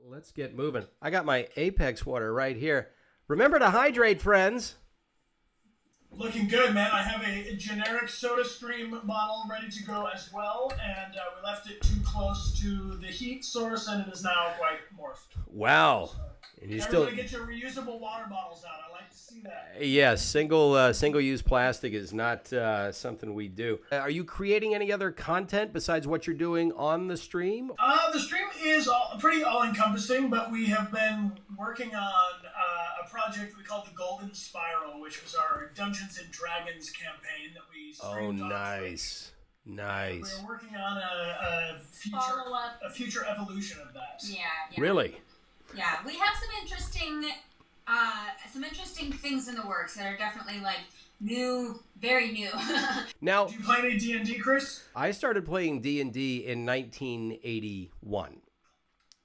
Let's get moving. I got my Apex water right here. Remember to hydrate, friends. Looking good, man. I have a generic SodaStream bottle ready to go as well, and we left it too close to the heat source, and it is now quite morphed. Wow. So, And you everybody get your reusable water bottles out. I like to see that. Yes, single-use plastic is not something we do. Are you creating any other content besides what you're doing on the stream? The stream is pretty all-encompassing, but we have been working on a project we called the Golden Spiral, which was our Dungeons and Dragons campaign that we streamed on nice. Nice. We're working on a future evolution of that. Yeah. Really? Yeah, we have some interesting things in the works that are definitely like new, very new. Now, do you play any D&D, Chris? I started playing D&D in 1981.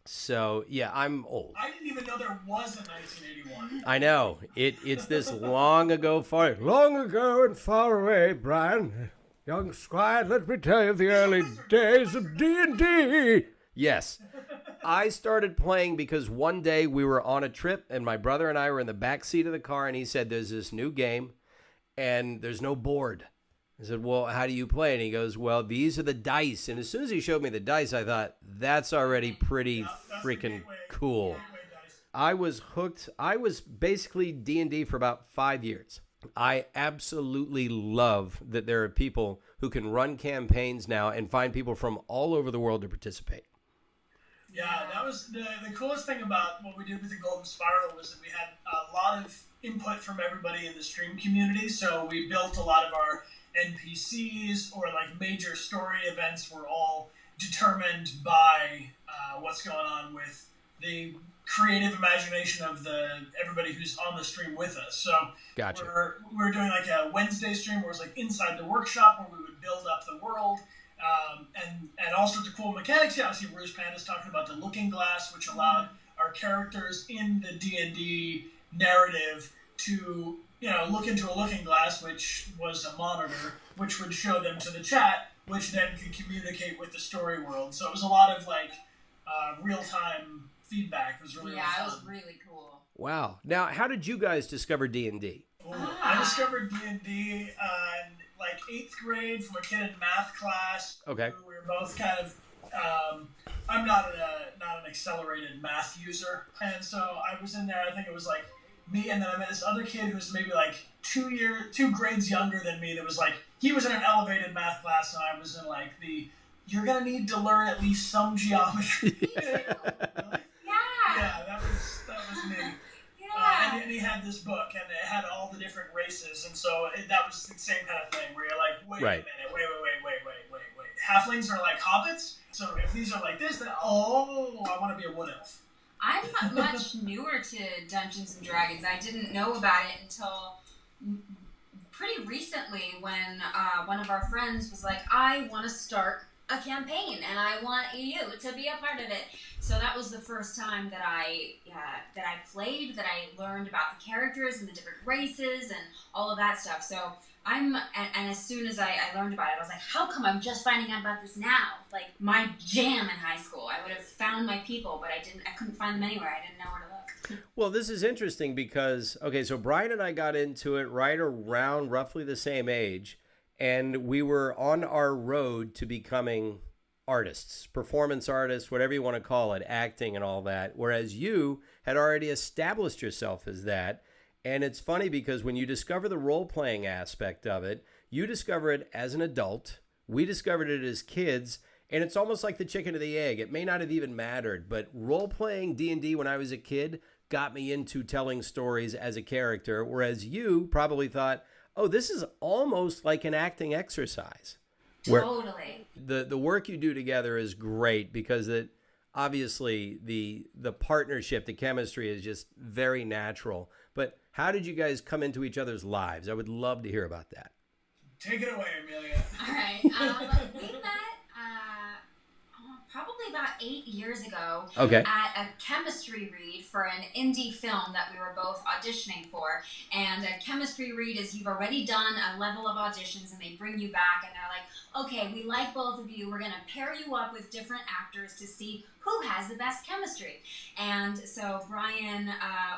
So, yeah, I'm old. I didn't even know there was a 1981. I know. It's this long ago and far away, Bryan. Young squire, let me tell you of the early days of D&D. Yes. I started playing because one day we were on a trip and my brother and I were in the back seat of the car and he said, there's this new game and there's no board. I said, well, how do you play? And he goes, well, these are the dice. And as soon as he showed me the dice, I thought, that's already pretty freaking cool. I was hooked. I was basically D&D for about 5 years. I absolutely love that there are people who can run campaigns now and find people from all over the world to participate. Yeah, that was the coolest thing about what we did with the Golden Spiral was that we had a lot of input from everybody in the stream community. So we built a lot of our NPCs or like major story events were all determined by what's going on with the creative imagination of everybody who's on the stream with us. So gotcha. we're doing like a Wednesday stream where it's like inside the workshop where we would build up the world. And all sorts of cool mechanics. Yeah, obviously Bruce Panda's talking about the looking glass, which allowed our characters in the D&D narrative to, look into a looking glass, which was a monitor, which would show them to the chat, which then could communicate with the story world. So it was a lot of like real-time feedback. It was really fun. It was really cool. Wow. Now, how did you guys discover D&D? I discovered D&D like 8th grade from a kid in math class. Okay. We were both kind of, I'm not an accelerated math user. And so I was in there, I think it was like me, and then I met this other kid who was maybe like 2 grades younger than me that was like, he was in an elevated math class and I was in like you're going to need to learn at least some geometry. Yeah, that was me. And he had this book, and it had all the different races, and so that was the same kind of thing, where you're like, wait a minute, wait. Halflings are like hobbits? So if these are like this, then, I want to be a wood elf. I'm much newer to Dungeons & Dragons. I didn't know about it until pretty recently when one of our friends was like, I want to start a campaign, and I want you to be a part of it. So that was the first time that I played, that I learned about the characters and the different races and all of that stuff. So and as soon as I learned about it, I was like, how come I'm just finding out about this now? Like my jam in high school. I would have found my people, but I couldn't find them anywhere. I didn't know where to look. Well, this is interesting because, so Bryan and I got into it right around roughly the same age. And we were on our road to becoming artists, performance artists, whatever you want to call it, acting and all that. Whereas you had already established yourself as that. And it's funny because when you discover the role-playing aspect of it, you discover it as an adult. We discovered it as kids. And it's almost like the chicken or the egg. It may not have even mattered, but role-playing D&D when I was a kid got me into telling stories as a character. Whereas you probably thought, oh, this is almost like an acting exercise. Totally. The work you do together is great because obviously the partnership, the chemistry is just very natural. But how did you guys come into each other's lives? I would love to hear about that. Take it away, Amelia. All right. We met probably about 8 years ago Okay. at a chemistry read for an indie film that we were both auditioning for. And a chemistry read is you've already done a level of auditions and they bring you back and they're like, okay, we like both of you. We're going to pair you up with different actors to see who has the best chemistry. And so Bryan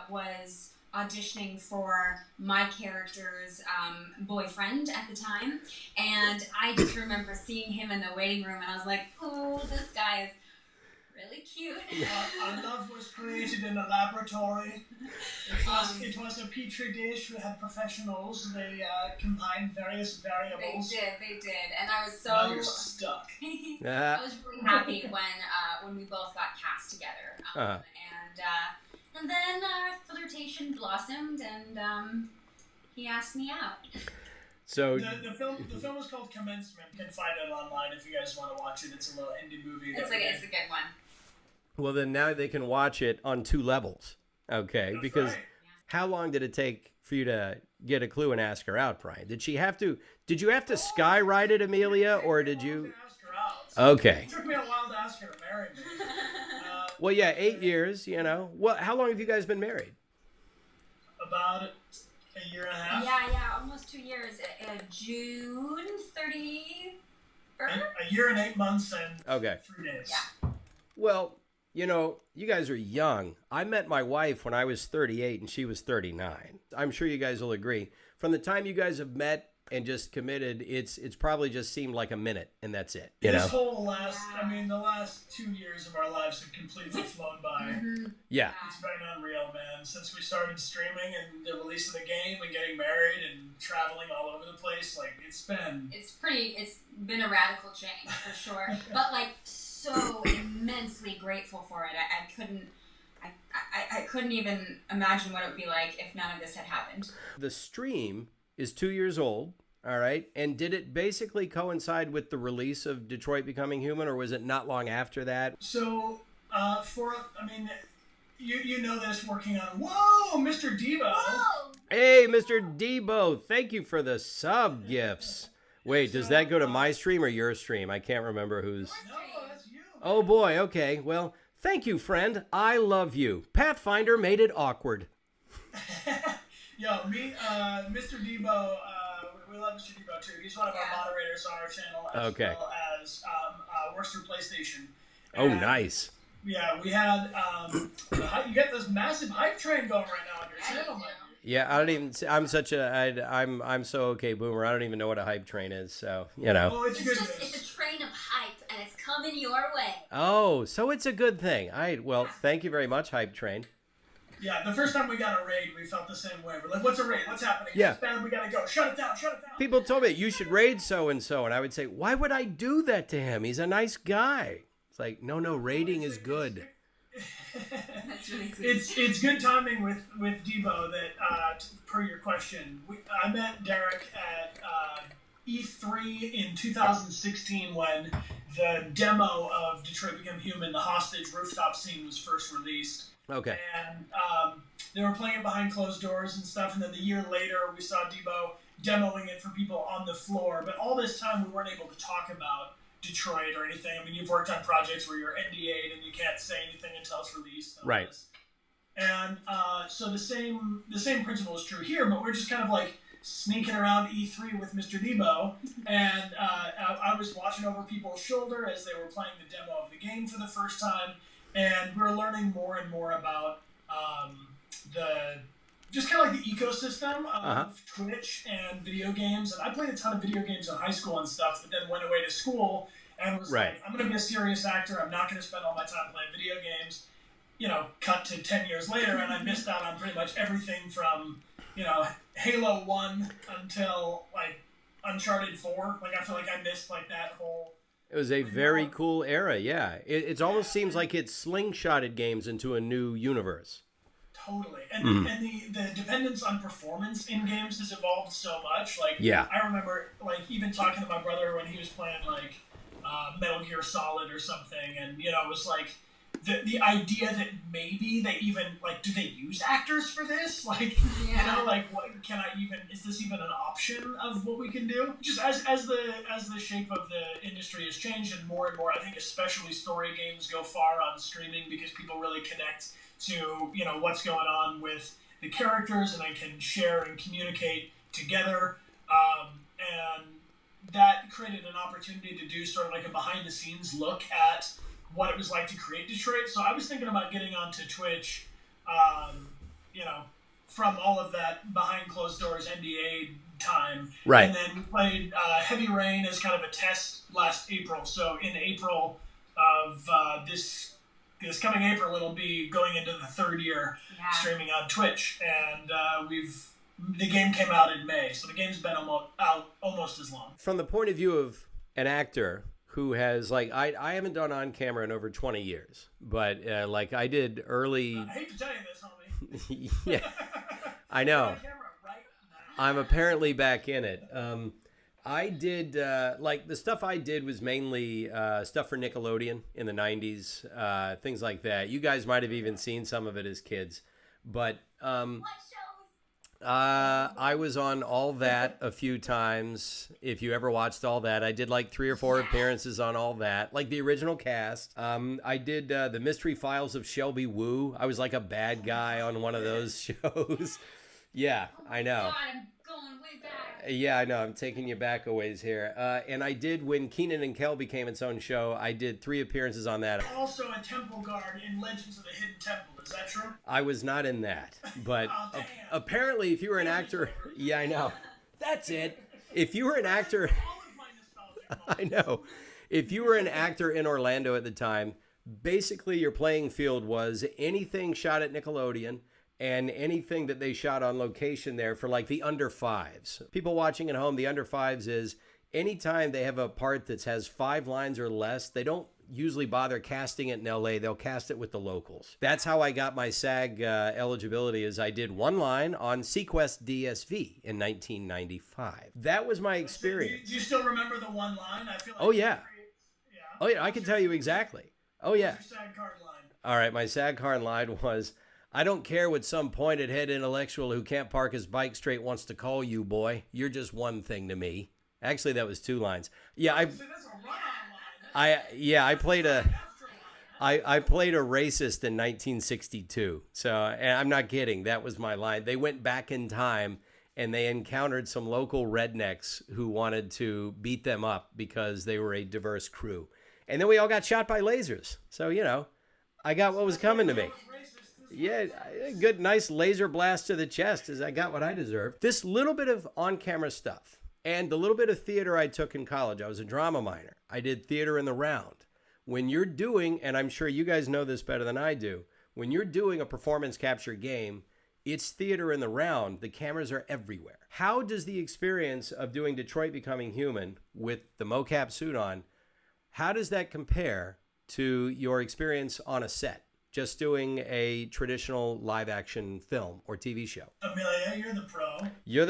was auditioning for my character's boyfriend at the time, and I just remember seeing him in the waiting room, and I was like, "Oh, this guy is really cute." Our love was created in a laboratory. It was a petri dish. We had professionals. They combined various variables. They did, and I was so. Now you're stuck. I was really happy when we both got cast together, and then our flirtation blossomed, and he asked me out. So the film is called Commencement. You can find it online if you guys want to watch it. It's a little indie movie. It's a good one. well, then now they can watch it on 2 levels. Okay, That's because right. how long did it take for you to get a clue and ask her out, Bryan? Did you have to skywrite it, Amelia, or did you? Ask her out. Okay. It took me a while to ask her to marry me. Well, yeah, 8 years, you know. Well, how long have you guys been married? About a year and a half. Yeah, almost 2 years. June 31st. A year and 8 months and Okay. 3 days. Yeah. Well, you know, you guys are young. I met my wife when I was 38 and she was 39. I'm sure you guys will agree. From the time you guys have met and just committed, it's probably just seemed like a minute and that's it. You know? This whole the last 2 years of our lives have completely flown by. Yeah. It's been unreal, man. Since we started streaming and the release of the game and getting married and traveling all over the place, like it's been a radical change for sure. But like so immensely grateful for it. I couldn't even imagine what it would be like if none of this had happened. The stream is 2 years old, all right? And did it basically coincide with the release of Detroit Becoming Human, or was it not long after that? So, you know this working on, whoa, Mr. Devo. Whoa! Hey, Mr. Debo, thank you for the sub gifts. Wait, does that go to my stream or your stream? I can't remember who's... No, that's you. Oh, boy, okay. Well, thank you, friend. I love you. Pathfinder made it awkward. Yo, Mr. Debo, we love Mr. Debo too. He's one of our moderators on our channel, as well as works through PlayStation. Oh, nice. Yeah, we had you get this massive hype train going right now on your channel, man. Yeah, I don't even. I'm so okay, Boomer. I don't even know what a hype train is. So you know. Oh, it's good. It's a train of hype, and it's coming your way. Oh, so it's a good thing. Well, thank you very much, hype train. Yeah, the first time we got a raid, we felt the same way. We're like, what's a raid? What's happening? Yeah. It's bad, we gotta go. Shut it down, shut it down. People told me you should raid so and so, and I would say, why would I do that to him? He's a nice guy. It's like, no, raiding is good. That's really sweet. It's good timing with Debo that per your question. I met Derek at E3 in 2016 when the demo of Detroit Become Human, the hostage rooftop scene, was first released. Okay. And they were playing it behind closed doors and stuff. And then the year later, we saw Debo demoing it for people on the floor. But all this time, we weren't able to talk about Detroit or anything. I mean, you've worked on projects where you're NDA'd and you can't say anything until it's released. Right. And so the same principle is true here, but we're just kind of like sneaking around E3 with Mr. Debo, and I was watching over people's shoulder as they were playing the demo of the game for the first time, and we were learning more and more about just kind of like the ecosystem of Twitch and video games. And I played a ton of video games in high school and stuff, but then went away to school and was like, I'm going to be a serious actor. I'm not going to spend all my time playing video games. You know, cut to 10 years later, and I missed out on pretty much everything from, Halo 1 until, like, Uncharted 4. Like, I feel like I missed, like, that whole... It was a very cool era, yeah. It almost seems like it slingshotted games into a new universe. Totally. And the dependence on performance in games has evolved so much. Like, I remember, like, even talking to my brother when he was playing, like, Metal Gear Solid or something, and, it was like, the idea that maybe they even like, do they use actors for this? Like, like what can I even? Is this even an option of what we can do? Just as the shape of the industry has changed and more, I think especially story games go far on streaming because people really connect to what's going on with the characters and they can share and communicate together. And that created an opportunity to do sort of like a behind the scenes look at what it was like to create Detroit. So I was thinking about getting onto Twitch, from all of that behind closed doors NDA time. Right. And then we played Heavy Rain as kind of a test last April. So in April of this coming April, it'll be going into the third year streaming on Twitch. And the game came out in May. So the game's been out almost as long. From the point of view of an actor who has, like, I haven't done on camera in over 20 years, but like I did early. I hate to tell you this, homie. Yeah, I know. I'm apparently back in it. I did, like, the stuff I did was mainly stuff for Nickelodeon in the 90s, things like that. You guys might have even seen some of it as kids, but I was on All That a few times. If you ever watched All That, I did like 3 or 4 appearances on All That, like the original cast. I did the Mystery Files of Shelby Woo. I was like a bad guy on one of those shows. Yeah, I know. God, I'm going way back. Yeah, I know. I'm taking you back a ways here. And I did, when Kenan and Kel became its own show, I did 3 appearances on that. Also a temple guard in Legends of the Hidden Temple. Is that true? I was not in that. But apparently, if you were an actor... Yeah, I know. That's it. If you were an actor... I know. If you were an actor in Orlando at the time, basically your playing field was anything shot at Nickelodeon and anything that they shot on location there for like the under 5s. People watching at home, the under 5s is anytime they have a part that has 5 lines or less, they don't usually bother casting it in LA. They'll cast it with the locals. That's how I got my SAG eligibility, is I did 1 line on Sequest DSV in 1995. That was my experience. Do you still remember the 1 line? I feel like oh, yeah. Oh, yeah, I can tell you exactly. Oh, yeah. What's your SAG card line? All right, my SAG card line was, I don't care what some pointed head intellectual who can't park his bike straight wants to call you, boy. You're just one thing to me. Actually, that was 2 lines. Yeah, I played a racist in 1962. So, and I'm not kidding. That was my line. They went back in time and they encountered some local rednecks who wanted to beat them up because they were a diverse crew. And then we all got shot by lasers. So, I got what was coming to me. Yeah, a good, nice laser blast to the chest, as I got what I deserved. This little bit of on-camera stuff and the little bit of theater I took in college, I was a drama minor. I did theater in the round. When you're doing, and I'm sure you guys know this better than I do, when you're doing a performance capture game, it's theater in the round. The cameras are everywhere. How does the experience of doing Detroit Becoming Human with the mocap suit on, how does that compare to your experience on a set? Just doing a traditional live action film or TV show. Amelia, you're the pro. You're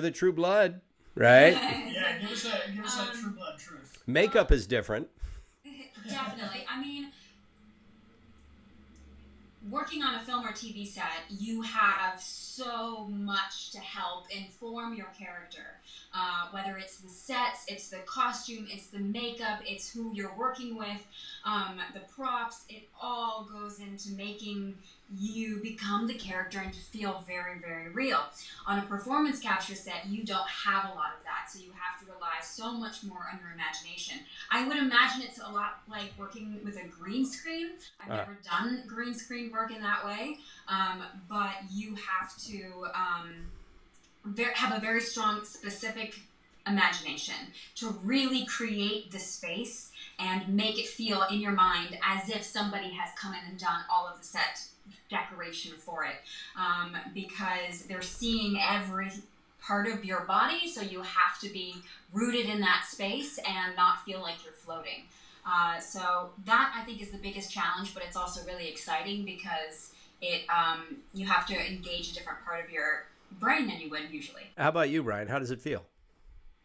the true blood, right? Yeah, give us that true blood truth. Makeup is different. Definitely. I mean, working on a film or TV set, you have so much to help inform your character. Whether it's the sets, it's the costume, it's the makeup, it's who you're working with, the props, it all goes into making you become the character and to feel very, very real. On a performance capture set, you don't have a lot of that, so you have to rely so much more on your imagination. I would imagine it's a lot like working with a green screen. I've never done green screen work in that way, but you have to have a very strong, specific imagination to really create the space and make it feel in your mind as if somebody has come in and done all of the set decoration for it, because they're seeing every part of your body, so you have to be rooted in that space and not feel like you're floating. So that, I think, is the biggest challenge, but it's also really exciting because you have to engage a different part of your brain than you would usually. How about you, Bryan? How does it feel?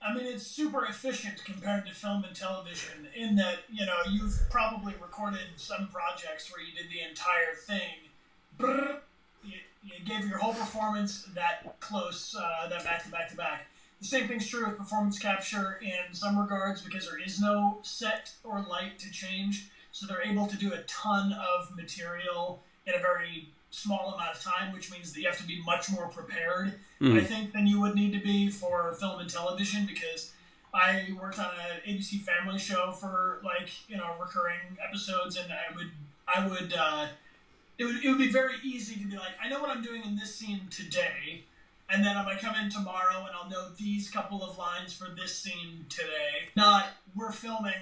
I mean, it's super efficient compared to film and television in that, you've probably recorded some projects where you did the entire thing. Brrr, you gave your whole performance that close, that back to back to back. The same thing's true with performance capture in some regards because there is no set or light to change. So they're able to do a ton of material in a very small amount of time, which means that you have to be much more prepared, I think, than you would need to be for film and television, because I worked on an ABC Family show for recurring episodes, and it would be very easy to be like, I know what I'm doing in this scene today, and then I might come in tomorrow and I'll know these couple of lines for this scene today. Not, we're filming,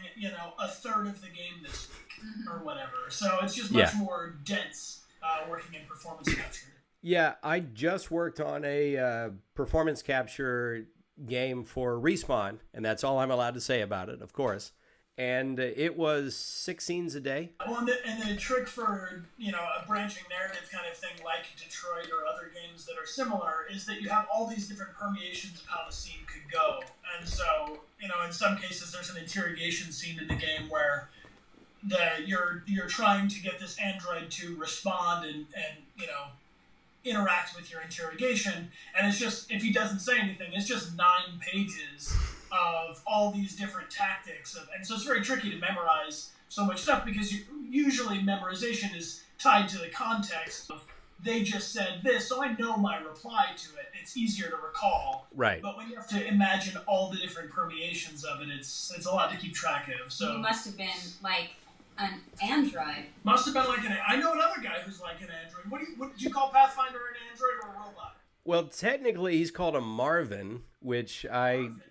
a third of the game this week or whatever. So it's just much more dense working in performance capture. Yeah, I just worked on a performance capture game for Respawn, and that's all I'm allowed to say about it, of course. And it was 6 scenes a day. Well, and the trick for, a branching narrative kind of thing like Detroit or other games that are similar is that you have all these different permeations of how the scene could go. And so, in some cases there's an interrogation scene in the game where you're trying to get this android to respond and interact with your interrogation, and it's just, if he doesn't say anything, it's just 9 pages of all these different tactics and so it's very tricky to memorize so much stuff, because usually memorization is tied to the context of, they just said this, so I know my reply to it. It's easier to recall. Right. But when you have to imagine all the different permeations of it, it's a lot to keep track of. So you must have been like an android. Must have been like I know another guy who's like an android. What did you call Pathfinder, an android or a robot? Well, technically he's called a Marvin, which I'm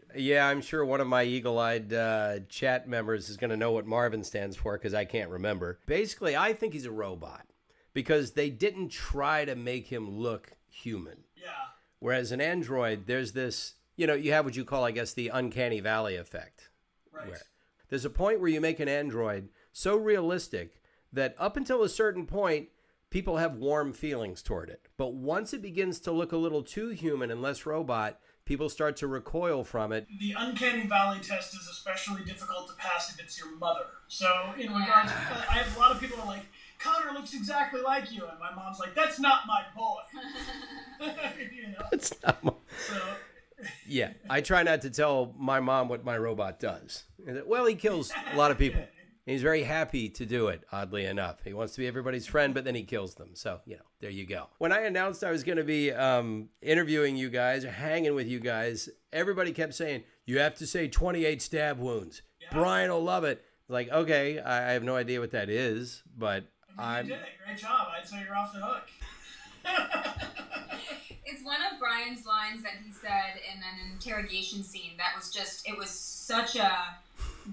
sure one of my eagle-eyed chat members is going to know what Marvin stands for, because I can't remember. Basically, I think he's a robot because they didn't try to make him look human. Yeah. Whereas an android, there's this, you have what you call, I guess, the uncanny valley effect. Right. Where there's a point where you make an android so realistic that up until a certain point, people have warm feelings toward it. But once it begins to look a little too human and less robot, people start to recoil from it. The uncanny valley test is especially difficult to pass if it's your mother. So in regards, I have a lot of people who are like, Connor looks exactly like you, and my mom's like, that's not my boy. That's not my... So... Yeah, I try not to tell my mom what my robot does. Well, he kills a lot of people. He's very happy to do it, oddly enough. He wants to be everybody's friend, but then he kills them. So, there you go. When I announced I was going to be interviewing you guys, or hanging with you guys, everybody kept saying, you have to say 28 stab wounds. Yeah. Bryan will love it. Like, okay, I have no idea what that is, but you did it. Great job. I'd say you're off the hook. It's one of Bryan's lines that he said in an interrogation scene that was just, it was such a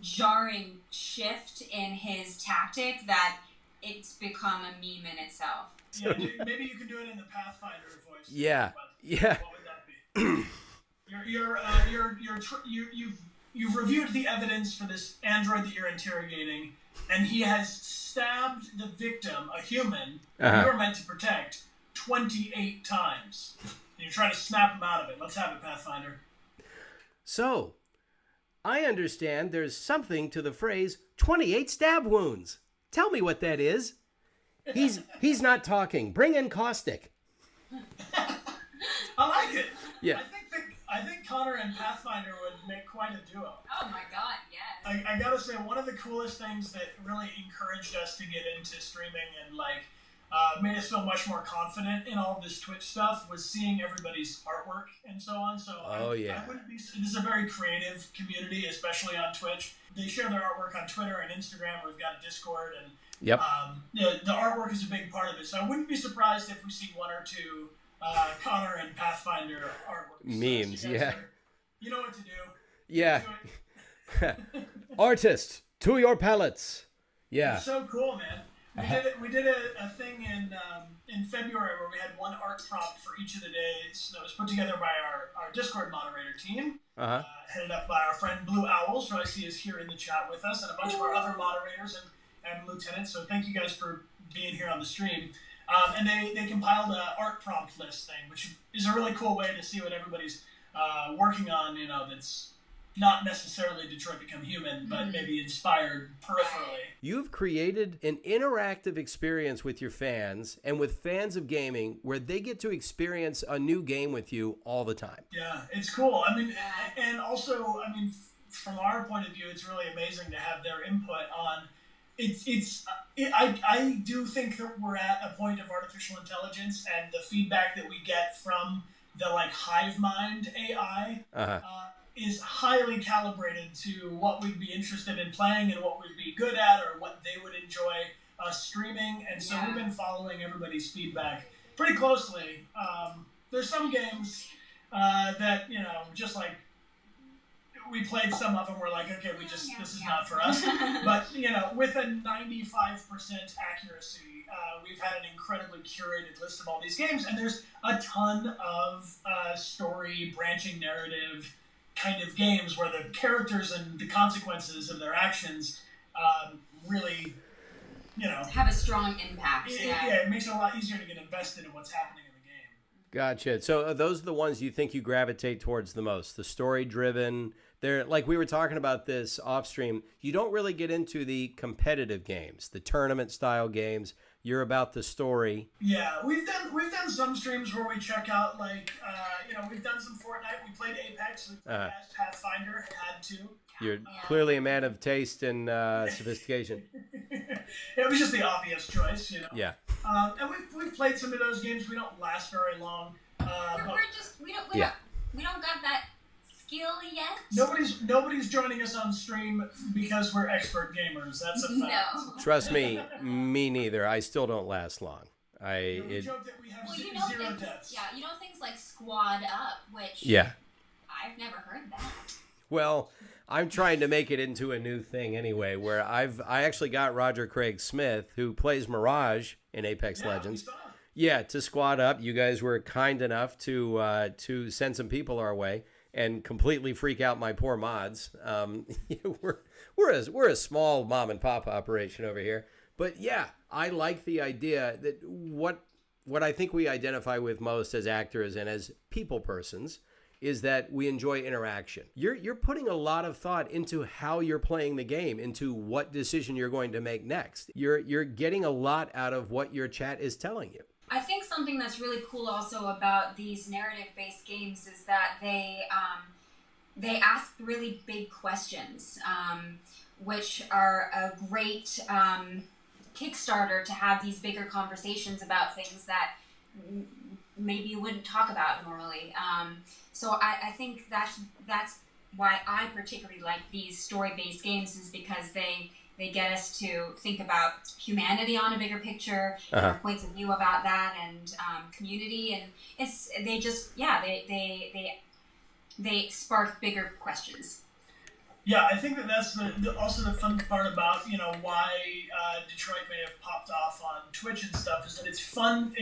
jarring shift in his tactic that it's become a meme in itself. Yeah, maybe you can do it in the Pathfinder voice. Yeah. What would that be? You've reviewed the evidence for this android that you're interrogating, and he has stabbed the victim, a human, that you're meant to protect, 28 times. And you're trying to snap him out of it. Let's have it, Pathfinder. So, I understand there's something to the phrase 28 stab wounds. Tell me what that is. He's not talking. Bring in Caustic. I like it. Yeah. I think Connor and Pathfinder would make quite a duo. Oh my god, yes. I gotta say, one of the coolest things that really encouraged us to get into streaming and made us feel much more confident in all this Twitch stuff was seeing everybody's artwork and so on. So this is a very creative community, especially on Twitch. They share their artwork on Twitter and Instagram. We've got a Discord, and the artwork is a big part of it. So I wouldn't be surprised if we see 1 or 2 Connor and Pathfinder artworks. Memes, so you know what to do. Yeah. Artist, to your palettes. Yeah. It's so cool, man. We did a thing in February where we had one art prompt for each of the days that was put together by our Discord moderator team, headed up by our friend Blue Owls, who I see is here in the chat with us, and a bunch of our other moderators and lieutenants. So thank you guys for being here on the stream. And they compiled an art prompt list thing, which is a really cool way to see what everybody's working on. That's not necessarily Detroit Become Human, but maybe inspired peripherally. You've created an interactive experience with your fans and with fans of gaming where they get to experience a new game with you all the time. Yeah, it's cool. I mean, and also, I mean, from our point of view, it's really amazing to have their input on. I do think that we're at a point of artificial intelligence, and the feedback that we get from the like hive mind AI is highly calibrated to what we'd be interested in playing and what we'd be good at or what they would enjoy streaming. And so we've been following everybody's feedback pretty closely. There's some games that, you know, just like we played some of them, we're like, okay, this is not for us. But, you know, with a 95% accuracy, we've had an incredibly curated list of all these games, and there's a ton of story, branching narrative kind of games where the characters and the consequences of their actions really, you know, have a strong impact. It makes it a lot easier to get invested in what's happening in the game. Gotcha. So those are the ones you think you gravitate towards the most, the story-driven. They're, like we were talking about this off-stream, you don't really get into the competitive games, the tournament-style games. You're about the story. Yeah, we've done some streams where we check out, like, you know, we've done some Fortnite. We played Apex. We played Pathfinder. Had to. You're clearly a man of taste and sophistication. It was just the obvious choice, you know. Yeah. And we've played some of those games. We don't last very long. We don't got that skill yet. Nobody's joining us on stream because we're expert gamers. That's a fact. No. Trust me, me neither. I still don't last long. We joke that we have zero deaths. Yeah, you know things like squad up, which I've never heard that. Well, I'm trying to make it into a new thing anyway, where I actually got Roger Craig Smith, who plays Mirage in Apex Legends. To squad up. You guys were kind enough to send some people our way and completely freak out my poor mods. We're a small mom and pop operation over here, but yeah, I like the idea that what I think we identify with most as actors and as people persons is that we enjoy interaction. You're putting a lot of thought into how you're playing the game, into what decision you're going to make next. You're getting a lot out of what your chat is telling you. I think something that's really cool also about these narrative-based games is that they ask really big questions, which are a great Kickstarter to have these bigger conversations about things that maybe you wouldn't talk about normally. So I think that's why I particularly like these story-based games, is because they get us to think about humanity on a bigger picture, our points of view about that, and community, and they spark bigger questions. Yeah, I think that's also the fun part about, you know, why Detroit may have popped off on Twitch and stuff, is that it's fun.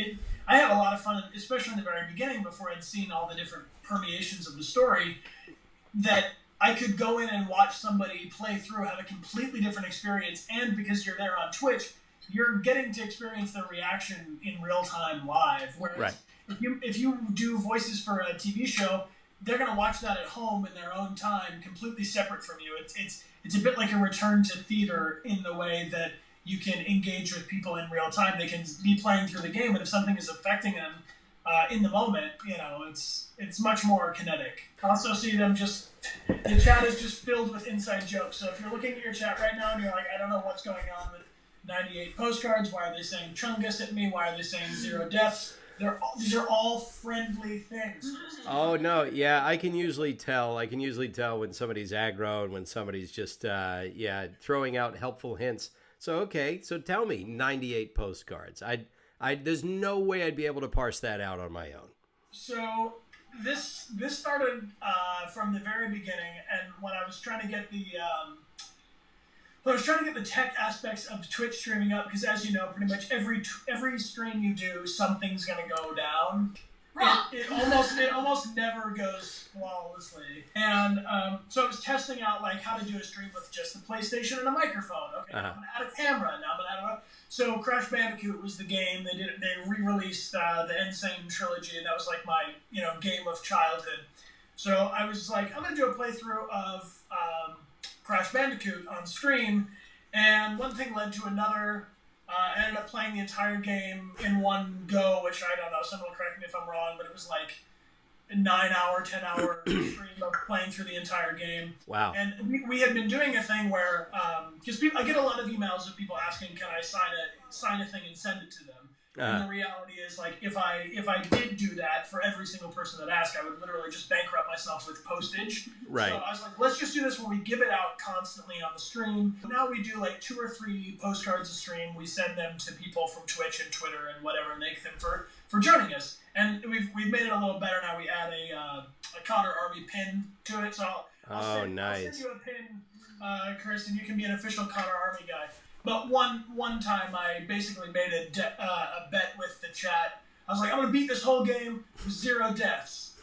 I had a lot of fun, especially in the very beginning, before I'd seen all the different permeations of the story, that I could go in and watch somebody play through, have a completely different experience, and because you're there on Twitch, you're getting to experience their reaction in real time live. Whereas if you do voices for a TV show, they're going to watch that at home in their own time, completely separate from you. It's a bit like a return to theater in the way that you can engage with people in real time. They can be playing through the game, and if something is affecting them in the moment, you know, it's much more kinetic. Also see them the chat is just filled with inside jokes. So if you're looking at your chat right now and you're like, I don't know what's going on with 98 postcards, why are they saying Chungus at me, why are they saying 0 deaths? These are all friendly things. Oh, no. Yeah, I can usually tell. When somebody's aggro and when somebody's just, throwing out helpful hints. So tell me, 98 postcards. There's no way I'd be able to parse that out on my own. So this started from the very beginning, and when I was trying to get the tech aspects of Twitch streaming up, because as you know, pretty much every stream you do, something's gonna go down. It almost never goes flawlessly. And so I was testing out like how to do a stream with just the PlayStation and a microphone. Okay, I'm gonna add a camera. Now I'm gonna add a... So Crash Bandicoot was the game. They re-released the Insane trilogy, and that was like my game of childhood. So I was like, I'm going to do a playthrough of Crash Bandicoot on stream, and one thing led to another. I ended up playing the entire game in one go, which I don't know, someone will correct me if I'm wrong, but it was like a 9-hour, 10-hour stream of playing through the entire game. Wow. And we had been doing a thing where, because I get a lot of emails of people asking, can I sign a thing and send it to them? And the reality is, like, if I did do that for every single person that asked, I would literally just bankrupt myself with postage. Right. So I was like, let's just do this where we give it out constantly on the stream. Now we do like 2 or 3 postcards a stream. We send them to people from Twitch and Twitter and whatever, and thank them for joining us. And we've made it a little better now. We add a Connor Army pin to it. So I'll send you a pin, Chris, and you can be an official Connor Army guy. But one time I basically made a bet with the chat. I was like, I'm going to beat this whole game with 0 deaths.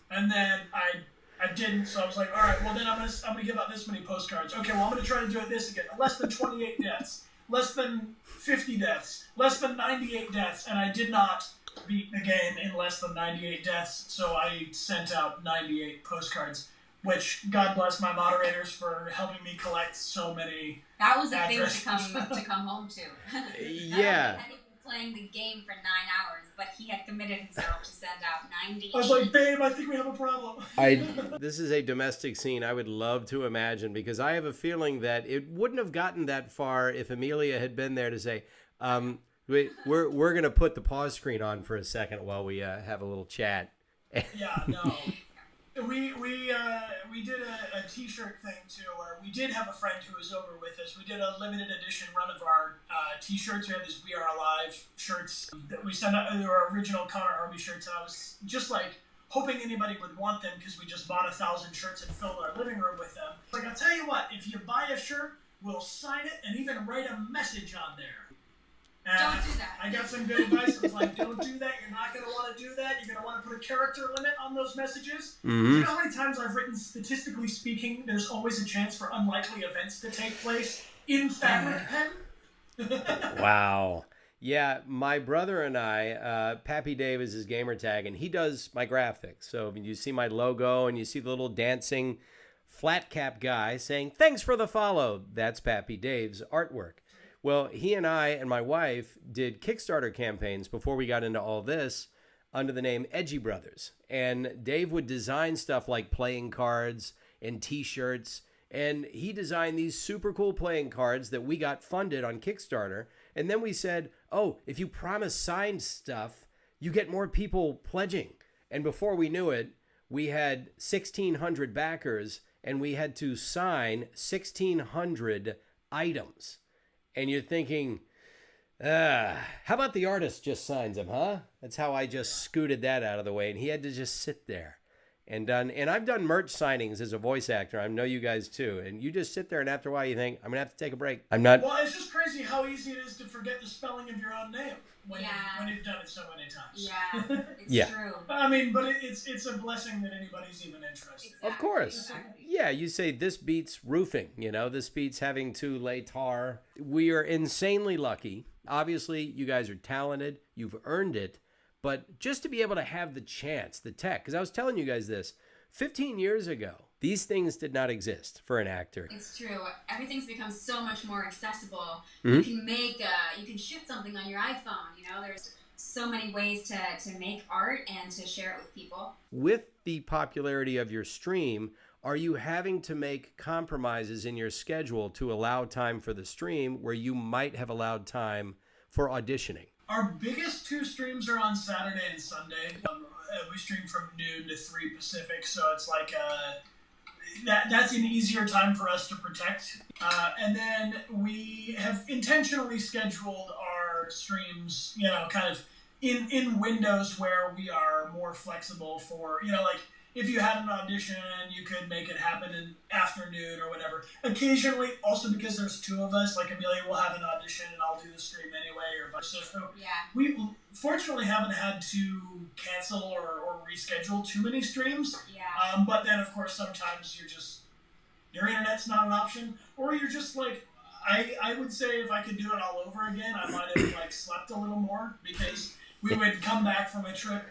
And then I didn't, so I was like, all right, well then I'm gonna give out this many postcards. Okay, well I'm going to try to do it this again. Less than 28 deaths. Less than 50 deaths. Less than 98 deaths. And I did not beat the game in less than 98 deaths, so I sent out 98 postcards. Which, God bless my moderators for helping me collect so many. That was a addresses. thing to come home to. Yeah. Had been playing the game for 9 hours, but he had committed himself to send out 90. I was like, babe, I think we have a problem. This is a domestic scene I would love to imagine, because I have a feeling that it wouldn't have gotten that far if Amelia had been there to say, we're going to put the pause screen on for a second while we have a little chat. Yeah, no. We did a T-shirt thing too, where we did have a friend who was over with us. We did a limited edition run of our T-shirts. We had these "We Are Alive" shirts that we sent out. They were original Connor Army shirts, and I was just like hoping anybody would want them because we just bought 1,000 shirts and filled our living room with them. Like, I'll tell you what, if you buy a shirt, we'll sign it and even write a message on there. And don't do that. I got some good advice. I was like, don't do that. You're not going to want to do that. You're going to want to put a character limit on those messages. Mm-hmm. Do you know how many times I've written, statistically speaking, there's always a chance for unlikely events to take place in fabric pen? Wow. Yeah, my brother and I, Pappy Dave is his gamer tag, and he does my graphics. So you see my logo and you see the little dancing flat cap guy saying, "Thanks for the follow." That's Pappy Dave's artwork. Well, he and I and my wife did Kickstarter campaigns before we got into all this under the name Edgy Brothers. And Dave would design stuff like playing cards and T-shirts. And he designed these super cool playing cards that we got funded on Kickstarter. And then we said, oh, if you promise signed stuff, you get more people pledging. And before we knew it, we had 1,600 backers and we had to sign 1,600 items. And you're thinking, how about the artist just signs them, huh? That's how I just scooted that out of the way. And he had to just sit there and done. And I've done merch signings as a voice actor. I know you guys too. And you just sit there, and after a while you think, I'm going to have to take a break. I'm not. Well, it's just crazy how easy it is to forget the spelling of your own name when you've done it so many times. Yeah, it's true. I mean, but it's a blessing that anybody's even interested. Exactly. Of course. Exactly. Yeah, you say this beats roofing, this beats having to lay tar. We are insanely lucky. Obviously, you guys are talented. You've earned it. But just to be able to have the chance, the tech, because I was telling you guys this, 15 years ago, these things did not exist for an actor. It's true. Everything's become so much more accessible. Mm-hmm. You can you can shoot something on your iPhone. There's so many ways to make art and to share it with people. With the popularity of your stream, are you having to make compromises in your schedule to allow time for the stream where you might have allowed time for auditioning? Our biggest 2 streams are on Saturday and Sunday. We stream from noon to 3 Pacific, so it's like that's an easier time for us to protect. And then we have intentionally scheduled our streams, kind of in windows where we are more flexible for, like if you had an audition, you could make it happen in afternoon or whatever. Occasionally, also because there's 2 of us, like Amelia will have an audition and I'll do the stream anyway, or vice versa. So we fortunately haven't had to cancel or reschedule too many streams. Yeah. But then, of course, sometimes your internet's not an option, or you're just like, I would say if I could do it all over again, I might have slept a little more, because we would come back from a trip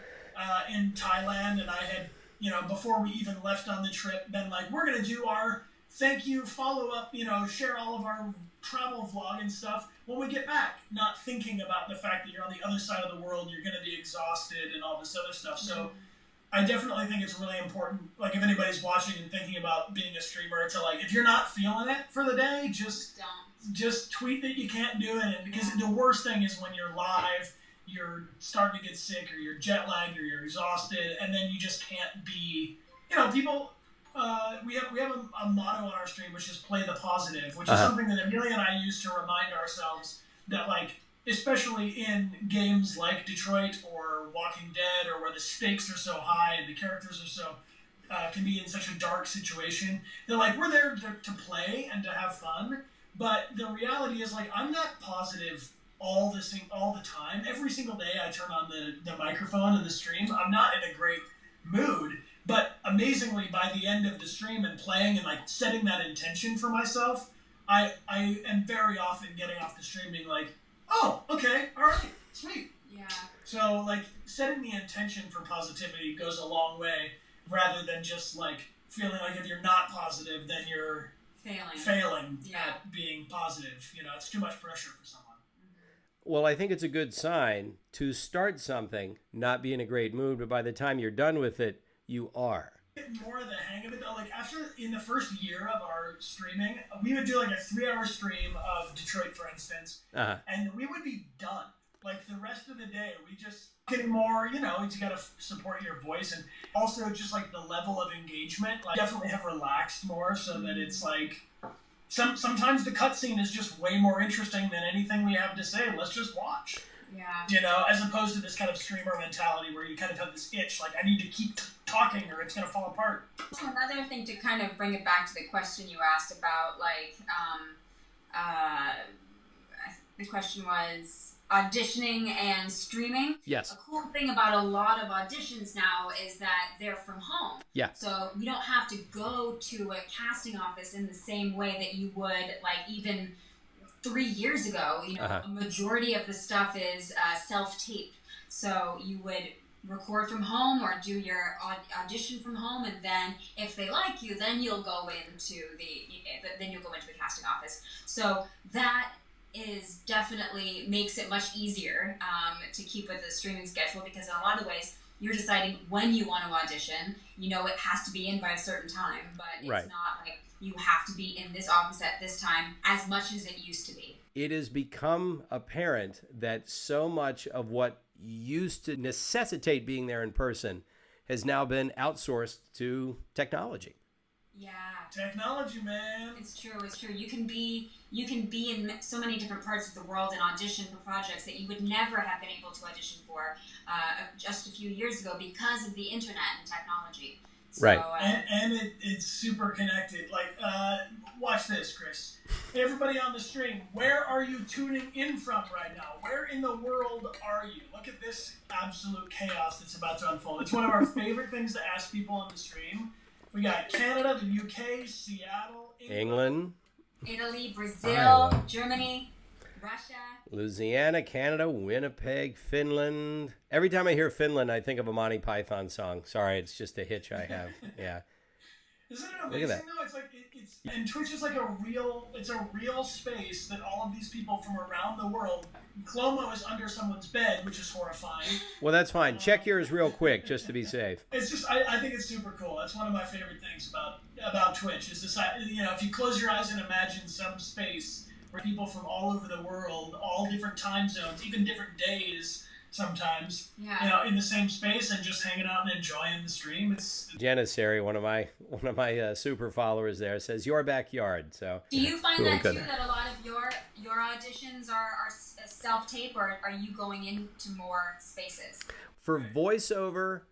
in Thailand and I had before we even left on the trip, been like, we're going to do our thank you, follow up, share all of our travel vlog and stuff when we get back, not thinking about the fact that you're on the other side of the world, you're going to be exhausted and all this other stuff. So I definitely think it's really important, like if anybody's watching and thinking about being a streamer, to like, if you're not feeling it for the day, just tweet that you can't do it. Because the worst thing is when you're live, you're starting to get sick or you're jet lagged or you're exhausted, and then you just can't be, people, we have a motto on our stream, which is play the positive, which is something that Amelia and I use to remind ourselves that, like, especially in games like Detroit or Walking Dead, or where the stakes are so high and the characters are so can be in such a dark situation, that like we're there to play and to have fun, but the reality is, like, I'm not positive all the time. Every single day I turn on the microphone and the stream, I'm not in a great mood. But amazingly, by the end of the stream and playing and like setting that intention for myself, I am very often getting off the stream being like, oh, okay, all right, sweet. Yeah. So like setting the intention for positivity goes a long way, rather than just like feeling like if you're not positive, then you're failing at being positive. It's too much pressure for someone. Well, I think it's a good sign to start something, not be in a great mood, but by the time you're done with it, you are. More of the hang of it though. Like in the first year of our streaming, we would do like a 3-hour stream of Detroit, for instance, and we would be done. Like the rest of the day, we just getting more. You got to support your voice, and also just like the level of engagement. Like definitely have relaxed more, so that it's like sometimes the cutscene is just way more interesting than anything we have to say. Let's just watch. Yeah. As opposed to this kind of streamer mentality where you kind of have this itch, like I need to keep talking or it's going to fall apart. Another thing to kind of bring it back to the question you asked about, like, the question was auditioning and streaming. Yes. A cool thing about a lot of auditions now is that they're from home. Yeah. So you don't have to go to a casting office in the same way that you would, like, even 3 years ago. A majority of the stuff is self-taped. So you would record from home or do your audition from home, and then if they like you, then you'll go into the casting office. So that is definitely makes it much easier to keep with the streaming schedule, because in a lot of ways you're deciding when you want to audition. It has to be in by a certain time, but it's not like you have to be in this office at this time as much as it used to be. It has become apparent that so much of what used to necessitate being there in person has now been outsourced to technology. Yeah. Technology, man. It's true. You can be in so many different parts of the world and audition for projects that you would never have been able to audition for just a few years ago because of the internet and technology. So, right. And it's super connected. Like, watch this, Chris. Everybody on the stream, where are you tuning in from right now? Where in the world are you? Look at this absolute chaos that's about to unfold. It's one of our favorite things to ask people on the stream. We got Canada, the UK, Seattle, England, Italy, Brazil, Germany, Russia, Louisiana, Canada, Winnipeg, Finland. Every time I hear Finland, I think of a Monty Python song. Sorry, it's just a hitch I have. Yeah. Isn't it amazing though? It's like and Twitch is like a real space that all of these people from around the world. Clomo is under someone's bed, which is horrifying. Well, that's fine. Check yours real quick just to be safe. It's just I think it's super cool. That's one of my favorite things about Twitch is this. If you close your eyes and imagine some space where people from all over the world, all different time zones, even different days, sometimes, in the same space and just hanging out and enjoying the stream. It's Janissary, one of my super followers there, says your backyard. So do you find that too, that a lot of your auditions are self-tape, or are you going into more spaces? For voiceover,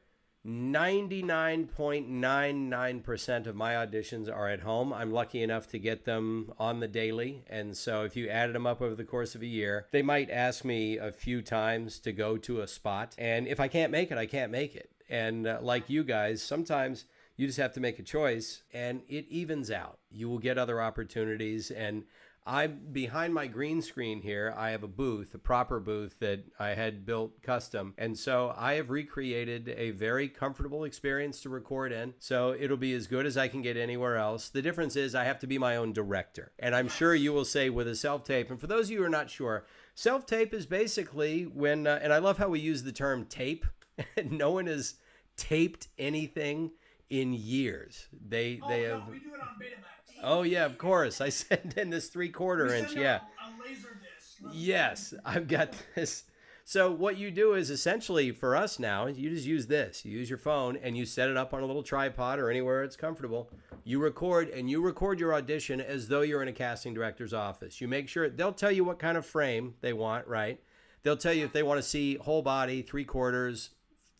99.99% of my auditions are at home. I'm lucky enough to get them on the daily. And so if you added them up over the course of a year, they might ask me a few times to go to a spot. And if I can't make it, I can't make it. And like you guys, sometimes you just have to make a choice and it evens out. You will get other opportunities. And I'm behind my green screen here. I have a booth, a proper booth that I had built custom. And so I have recreated a very comfortable experience to record in. So it'll be as good as I can get anywhere else. The difference is I have to be my own director. And I'm sure you will say with a self-tape, and for those of you who are not sure, self-tape is basically when, and I love how we use the term tape. No one has taped anything in years. They have. We do it on Betamax. Oh yeah, of course. I sent in this 3/4 inch. Yeah. A laser disc. Yes, I've got this. So what you do is essentially for us now, you just use this. You use your phone and you set it up on a little tripod or anywhere it's comfortable. You record and you record your audition as though you're in a casting director's office. You make sure they'll tell you what kind of frame they want, right? They'll tell you if they want to see whole body, 3/4,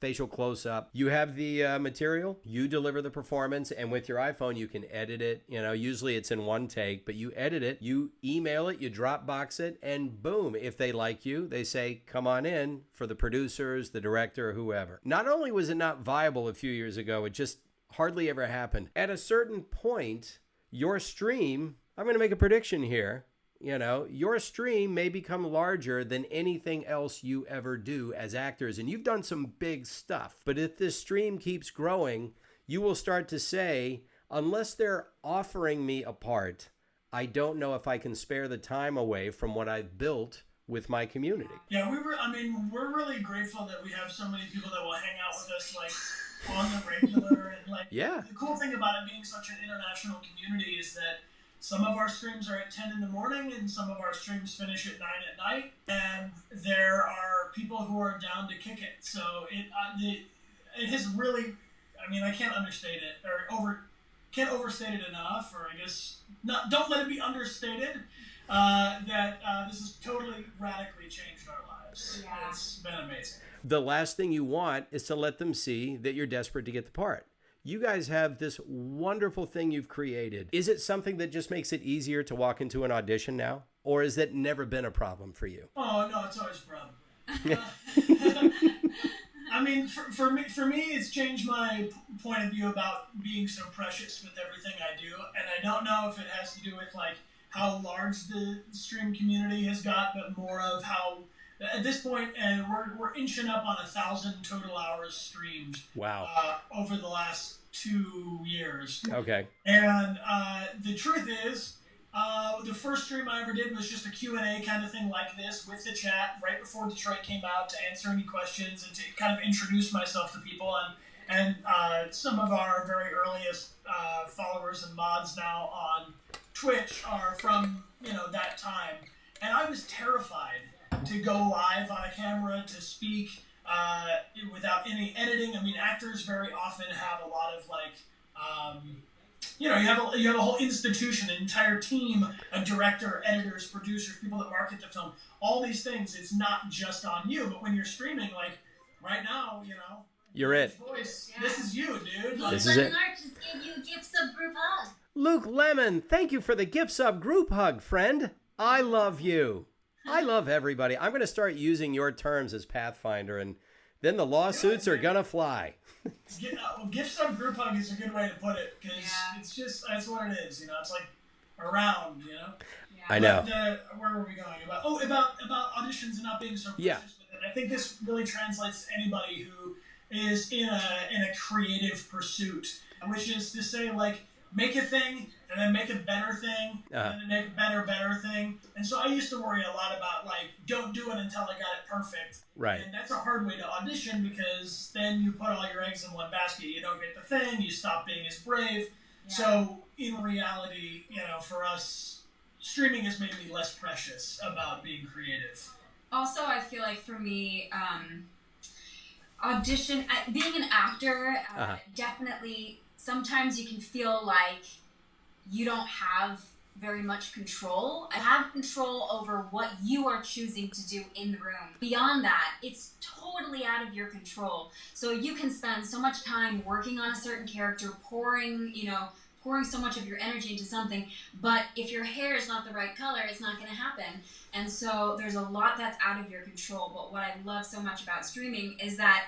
facial close-up. You have the material, you deliver the performance, and with your iPhone, you can edit it. You know, usually it's in one take, but you edit it, you email it, you Dropbox it, and boom, if they like you, they say, come on in for the producers, the director, whoever. Not only was it not viable a few years ago, it just hardly ever happened. At a certain point, your stream, I'm going to make a prediction here, you know, your stream may become larger than anything else you ever do as actors. And you've done some big stuff. But if this stream keeps growing, you will start to say, unless they're offering me a part, I don't know if I can spare the time away from what I've built with my community. Yeah, we're really grateful that we have so many people that will hang out with us, like, on the regular. And, like, yeah. The cool thing about it being such an international community is that some of our streams are at 10 in the morning and some of our streams finish at 9 at night. And there are people who are down to kick it. So it has really, I mean, I can't understate it can't overstate it enough, or I guess don't let it be understated, that this has totally radically changed our lives. Yeah. It's been amazing. The last thing you want is to let them see that you're desperate to get the part. You guys have this wonderful thing you've created. Is it something that just makes it easier to walk into an audition now? Or has that never been a problem for you? Oh, no, it's always a problem. I mean, for me, it's changed my point of view about being so precious with everything I do. And I don't know if it has to do with, like, how large the stream community has got, but more of how, at this point, and we're inching up on 1,000 total hours streamed. Wow. Over the last 2 years. Okay. And the truth is, the first stream I ever did was just a Q&A kind of thing like this with the chat right before Detroit came out to answer any questions and to kind of introduce myself to people. And some of our very earliest followers and mods now on Twitch are from, that time. And I was terrified to go live on a camera, to speak without any editing. I mean, actors very often have a lot of, like, you have a whole institution, an entire team, a director, editors, producers, people that market the film, all these things. It's not just on you, but when you're streaming, like right now, you're it. Voice, yeah. This is you, dude. This is it. Just gave you a gift sub group hug. Luke Lemon, thank you for the gift sub group hug, friend. I love you. I love everybody. I'm going to start using your terms as Pathfinder, and then the lawsuits are going to fly. Gift sub group hug is a good way to put it, because it's just, that's what it is. It's like around, Yeah. I know. Where were we going? About auditions and not being so precious with it. I think this really translates to anybody who is in a creative pursuit, which is to say, like, make a thing, and then make a better thing, and then make a better thing. And so I used to worry a lot about, like, don't do it until I got it perfect. Right. And that's a hard way to audition, because then you put all your eggs in one basket. You don't get the thing, you stop being as brave. Yeah. So in reality, for us, streaming has made me less precious about being creative. Also, I feel like for me, being an actor, definitely, sometimes you can feel like you don't have very much control. I have control over what you are choosing to do in the room. Beyond that, it's totally out of your control. So you can spend so much time working on a certain character, pouring so much of your energy into something, but if your hair is not the right color, it's not going to happen. And so there's a lot that's out of your control. But what I love so much about streaming is that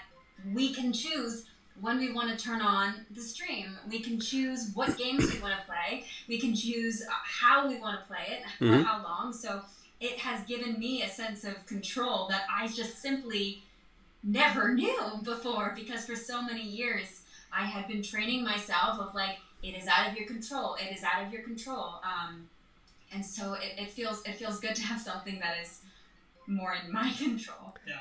we can choose when we want to turn on the stream. We can choose what games we want to play. We can choose how we want to play it, for how long. So it has given me a sense of control that I just simply never knew before, because for so many years I had been training myself of like, it is out of your control. It is out of your control. And so it feels good to have something that is more in my control. Yeah.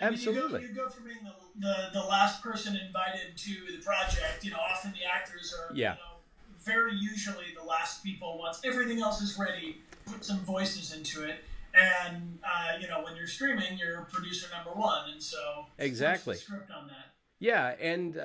Absolutely. You go from being the last person invited to the project. Often the actors are very usually the last people once everything else is ready. Put some voices into it, and when you're streaming, you're producer number one, and so exactly the script on that. Yeah, and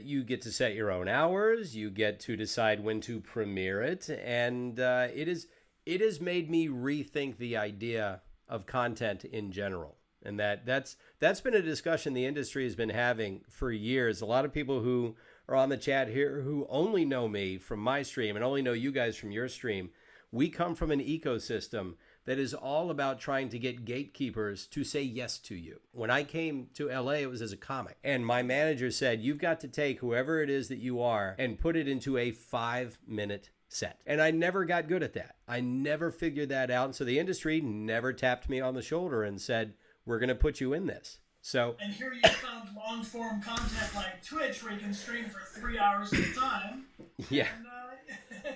you get to set your own hours. You get to decide when to premiere it, and it has made me rethink the idea of content in general. And that's been a discussion the industry has been having for years. A lot of people who are on the chat here who only know me from my stream and only know you guys from your stream, we come from an ecosystem that is all about trying to get gatekeepers to say yes to you. When I came to LA, it was as a comic. And my manager said, you've got to take whoever it is that you are and put it into a 5-minute set. And I never got good at that. I never figured that out. And so the industry never tapped me on the shoulder and said, we're going to put you in this. So, and here you found long form content like Twitch where you can stream for 3 hours at a time. Yeah.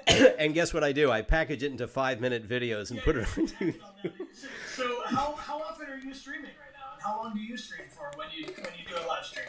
And, and guess what I do? I package it into 5-minute videos and put it on YouTube. So how often are you streaming right now? And how long do you stream for when you do a live stream?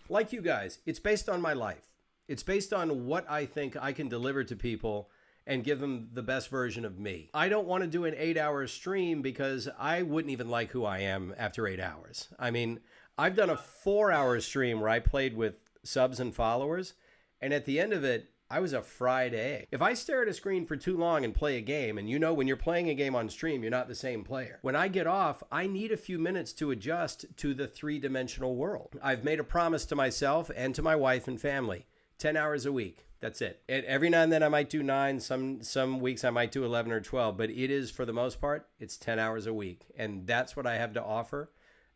Like you guys, it's based on my life. It's based on what I think I can deliver to people and give them the best version of me. I don't want to do an 8-hour stream because I wouldn't even like who I am after 8 hours. I mean, I've done a 4-hour stream where I played with subs and followers, and at the end of it, I was a fried egg. If I stare at a screen for too long and play a game, and when you're playing a game on stream, you're not the same player. When I get off, I need a few minutes to adjust to the 3-dimensional world. I've made a promise to myself and to my wife and family, 10 hours a week. That's it. And every now and then I might do 9. Some weeks I might do 11 or 12. But it is, for the most part, it's 10 hours a week. And that's what I have to offer.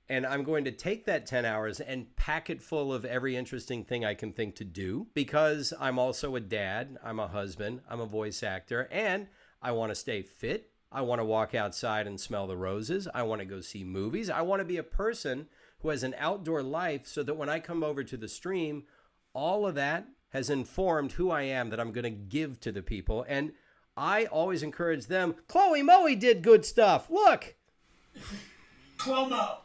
And I'm going to take that 10 hours and pack it full of every interesting thing I can think to do. Because I'm also a dad. I'm a husband. I'm a voice actor. And I want to stay fit. I want to walk outside and smell the roses. I want to go see movies. I want to be a person who has an outdoor life so that when I come over to the stream, all of that has informed who I am that I'm going to give to the people. And I always encourage them. Chloe Moe did good stuff. Look. Clomo.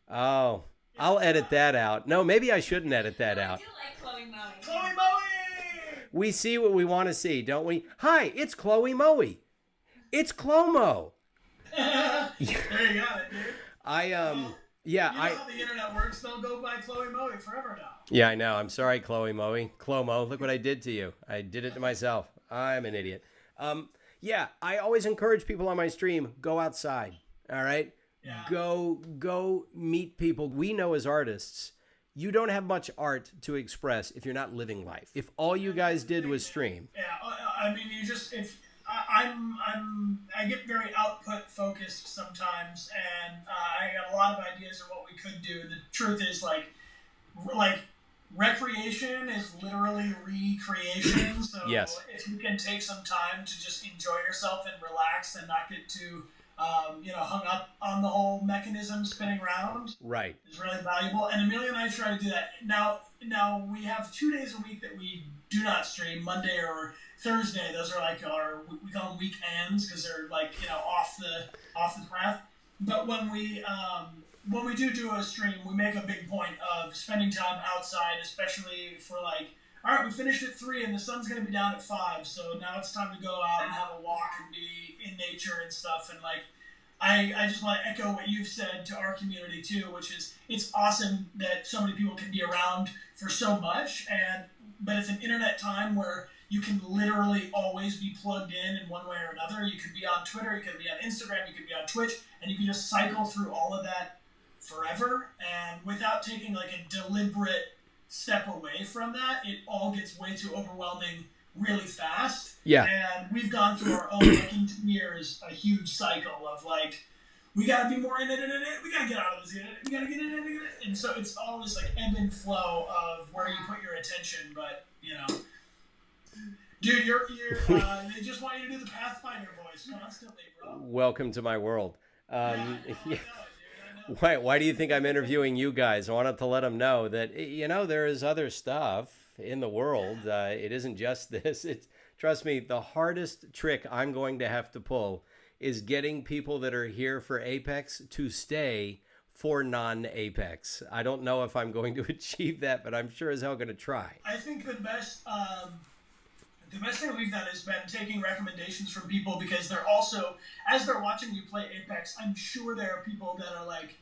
Oh, I'll edit that out. No, maybe I shouldn't edit that out. I do like Chloe Moe. Chloe Moe! We see what we want to see, don't we? Hi, it's Chloe Moe. It's Clomo. There you got it, dude. Yeah, you know how the internet works. They'll go by Chloe Moe forever now. Yeah, I know. I'm sorry, Chloe Moe. Clomo, look what I did to you. I did it to myself. I'm an idiot. Yeah, I always encourage people on my stream, go outside. All right? Yeah. Go meet people. We know as artists, you don't have much art to express if you're not living life. If all you guys did was stream. Yeah, I mean, I get very output focused sometimes, and I got a lot of ideas of what we could do. The truth is, like recreation is literally recreation. So yes. If you can take some time to just enjoy yourself and relax and not get too hung up on the whole mechanism spinning around, right, is really valuable. And Amelia and I try to do that. Now we have 2 days a week that we do not stream, Monday or Thursday. Those are like we call them weekends because they're like off the path. But when we do a stream, we make a big point of spending time outside, especially for like, all right, we finished at 3 and the sun's going to be down at 5, so now it's time to go out and have a walk and be in nature and stuff. And like, I just want to echo what you've said to our community too, which is it's awesome that so many people can be around for so much, but it's an internet time where you can literally always be plugged in one way or another. You could be on Twitter, you could be on Instagram, you could be on Twitch, and you can just cycle through all of that forever. And without taking like a deliberate step away from that, it all gets way too overwhelming really fast. Yeah. And we've gone through our own, like in 2 years, a huge cycle of like, we gotta be more in it. We gotta get out of this. We gotta get in it. And so it's always like ebb and flow of where you put your attention. But dude, they just want you to do the Pathfinder voice constantly, bro. Welcome to my world. I know, dude. Why do you think I'm interviewing you guys? I wanted to let them know that, there is other stuff in the world. It isn't just this. Trust me, the hardest trick I'm going to have to pull is getting people that are here for Apex to stay for non-Apex. I don't know if I'm going to achieve that, but I'm sure as hell going to try. I think the best thing we've done has been taking recommendations from people, because they're also, as they're watching you play Apex, I'm sure there are people that are like,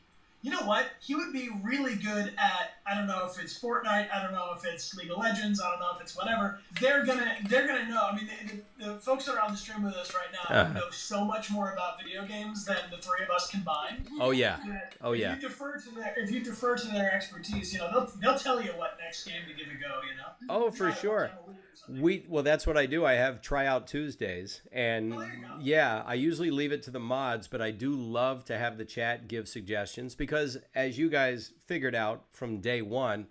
you know what? He would be really good at, I don't know if it's Fortnite, I don't know if it's League of Legends, I don't know if it's whatever. They're gonna know. I mean, the folks that are on the stream with us right now know so much more about video games than the three of us combined. Oh yeah. If you defer to their expertise, they'll tell you what next game to give a go. Oh, for sure. Well, that's what I do. I have tryout Tuesdays, and I usually leave it to the mods, but I do love to have the chat give suggestions, because as you guys figured out from day one,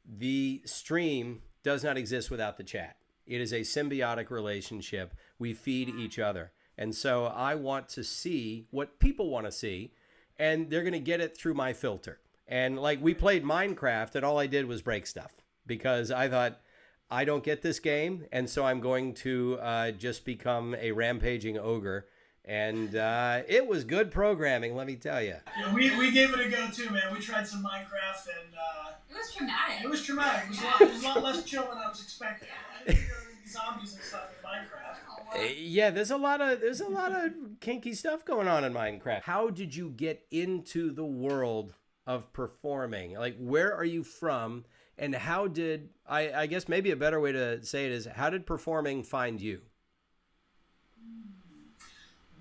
the stream does not exist without the chat. It is a symbiotic relationship. We feed each other. And so I want to see what people want to see, and they're going to get it through my filter. And like, we played Minecraft, and all I did was break stuff, because I thought, I don't get this game, and so I'm going to just become a rampaging ogre. And it was good programming, let me tell you. Yeah, we gave it a go too, man. We tried some Minecraft, and it was traumatic. It was a lot less chill than I was expecting. I didn't hear zombies and stuff in Minecraft. Yeah, there's a lot of kinky stuff going on in Minecraft. How did you get into the world of performing? Like, where are you from? And how did, I guess maybe a better way to say it is, how did performing find you?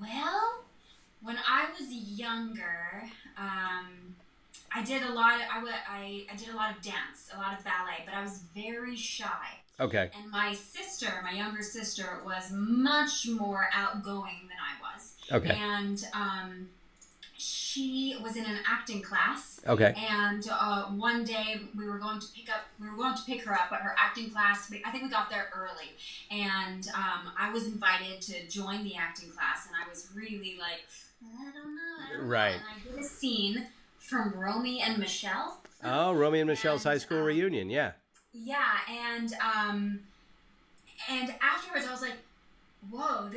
Well, when I was younger, I did a lot of dance, a lot of ballet, but I was very shy. Okay. And my younger sister, was much more outgoing than I was. Okay. And she was in an acting class. Okay. And one day we were going to pick her up at her acting class. I think we got there early, and I was invited to join the acting class, and I was really like, I don't know. Right. And I did a scene from Romy and Michelle. Oh, Romy and Michelle's high school reunion, yeah. Yeah, and afterwards I was like, whoa,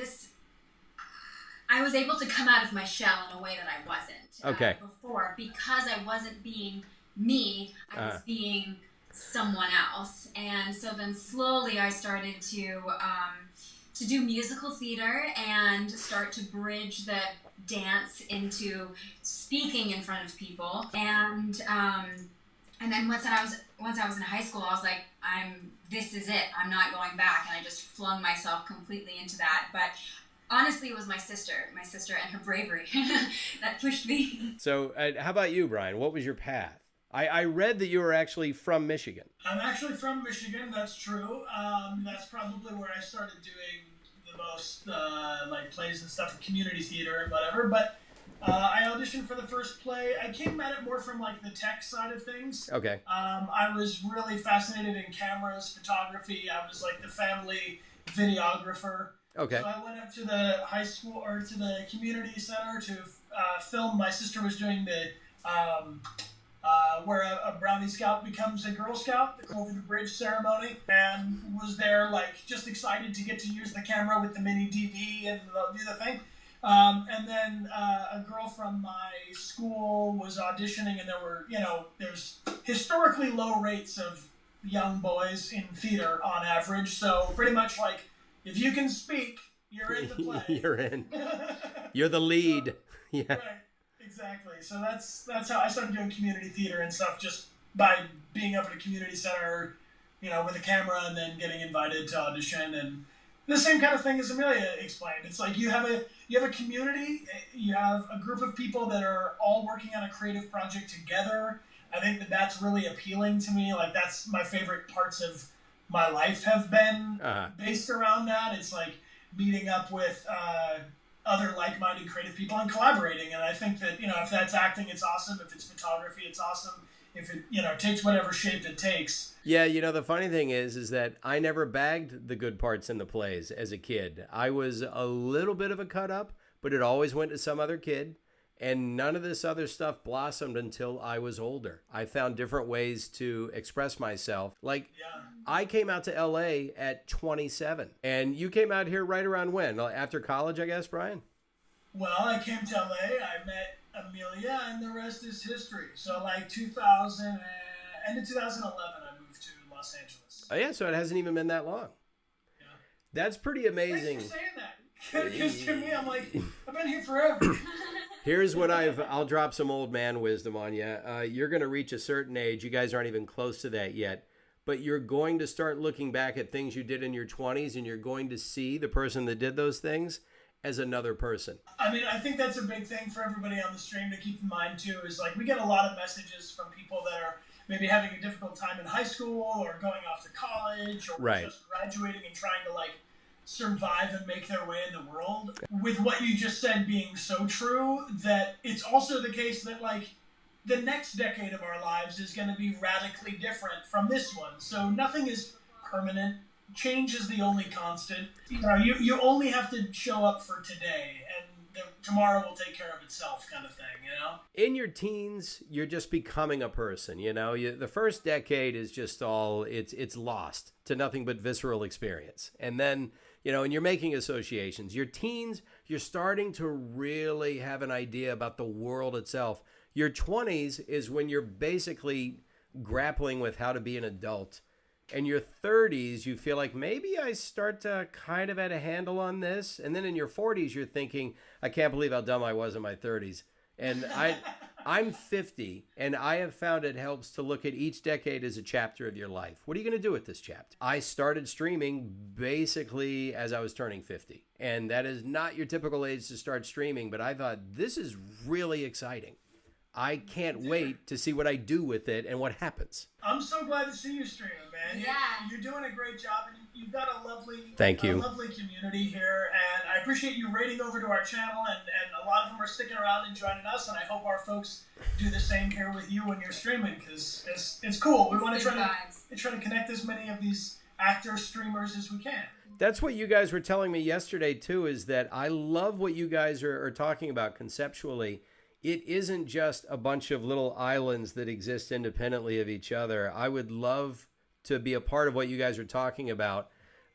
I was able to come out of my shell in a way that I wasn't before, because I wasn't being me, I was being someone else. And so then slowly I started to do musical theater and start to bridge the dance into speaking in front of people. And then once I was in high school, I was like, this is it. I'm not going back. And I just flung myself completely into that. But honestly, it was my sister and her bravery that pushed me. So how about you, Bryan? What was your path? I read that you were actually from Michigan. I'm actually from Michigan. That's true. That's probably where I started doing the most plays and stuff, community theater and whatever. But I auditioned for the first play. I came at it more from like the tech side of things. Okay. I was really fascinated in cameras, photography. I was like the family videographer. Okay. So I went up to the high school or to the community center to film. My sister was doing the where a Brownie Scout becomes a Girl Scout, the over the bridge ceremony, and was there like just excited to get to use the camera with the mini DV and do the thing. And then a girl from my school was auditioning, and there's historically low rates of young boys in theater on average. So pretty much like, if you can speak, you're in the play. You're in. You're the lead. Yeah. Right. Exactly. So that's how I started doing community theater and stuff, just by being up at a community center, with a camera, and then getting invited to audition. And the same kind of thing as Amelia explained. It's like you have a community, you have a group of people that are all working on a creative project together. I think that's really appealing to me. Like, that's my favorite parts of my life have been based around that. It's like meeting up with other like-minded creative people and collaborating. And I think that, if that's acting, it's awesome. If it's photography, it's awesome. If it, takes whatever shape it takes. Yeah, the funny thing is that I never bagged the good parts in the plays as a kid. I was a little bit of a cut up, but it always went to some other kid. And none of this other stuff blossomed until I was older. I found different ways to express myself. Like, I came out to LA at 27. And you came out here right around when? After college, I guess, Bryan? Well, I came to LA, I met Amelia, and the rest is history. So, like, end of 2011, I moved to Los Angeles. Oh, yeah, so it hasn't even been that long. Yeah. That's pretty amazing. Thanks for saying that. Because to me, I'm like, I've been here forever. Here's what I'll drop some old man wisdom on you. You're going to reach a certain age. You guys aren't even close to that yet. But you're going to start looking back at things you did in your 20s, and you're going to see the person that did those things as another person. I mean, I think that's a big thing for everybody on the stream to keep in mind, too, is like we get a lot of messages from people that are maybe having a difficult time in high school or going off to college or just graduating and trying to, like, survive and make their way in the world. With what you just said being so true, that it's also the case that, like, the next decade of our lives is going to be radically different from this one. So nothing is permanent. Change is the only constant. You only have to show up for today, and tomorrow will take care of itself, kind of thing, In your teens, you're just becoming a person, the first decade is just all, it's lost to nothing but visceral experience. And then, and you're making associations. Your teens, you're starting to really have an idea about the world itself. Your 20s is when you're basically grappling with how to be an adult. And your 30s, you feel like maybe I start to kind of have a handle on this. And then in your 40s, you're thinking, I can't believe how dumb I was in my 30s. And I'm 50, and I have found it helps to look at each decade as a chapter of your life. What are you going to do with this chapter? I started streaming basically as I was turning 50. And that is not your typical age to start streaming, but I thought this is really exciting. I can't wait to see what I do with it and what happens. I'm so glad to see you streaming, man. Yeah. You're doing a great job, and you've got a lovely community here, and I appreciate you raiding over to our channel, and a lot of them are sticking around and joining us, and I hope our folks do the same here with you when you're streaming, because it's cool. We want to try to connect as many of these actor streamers as we can. That's what you guys were telling me yesterday, too, is that I love what you guys are talking about conceptually. It isn't just a bunch of little islands that exist independently of each other. I would love to be a part of what you guys are talking about.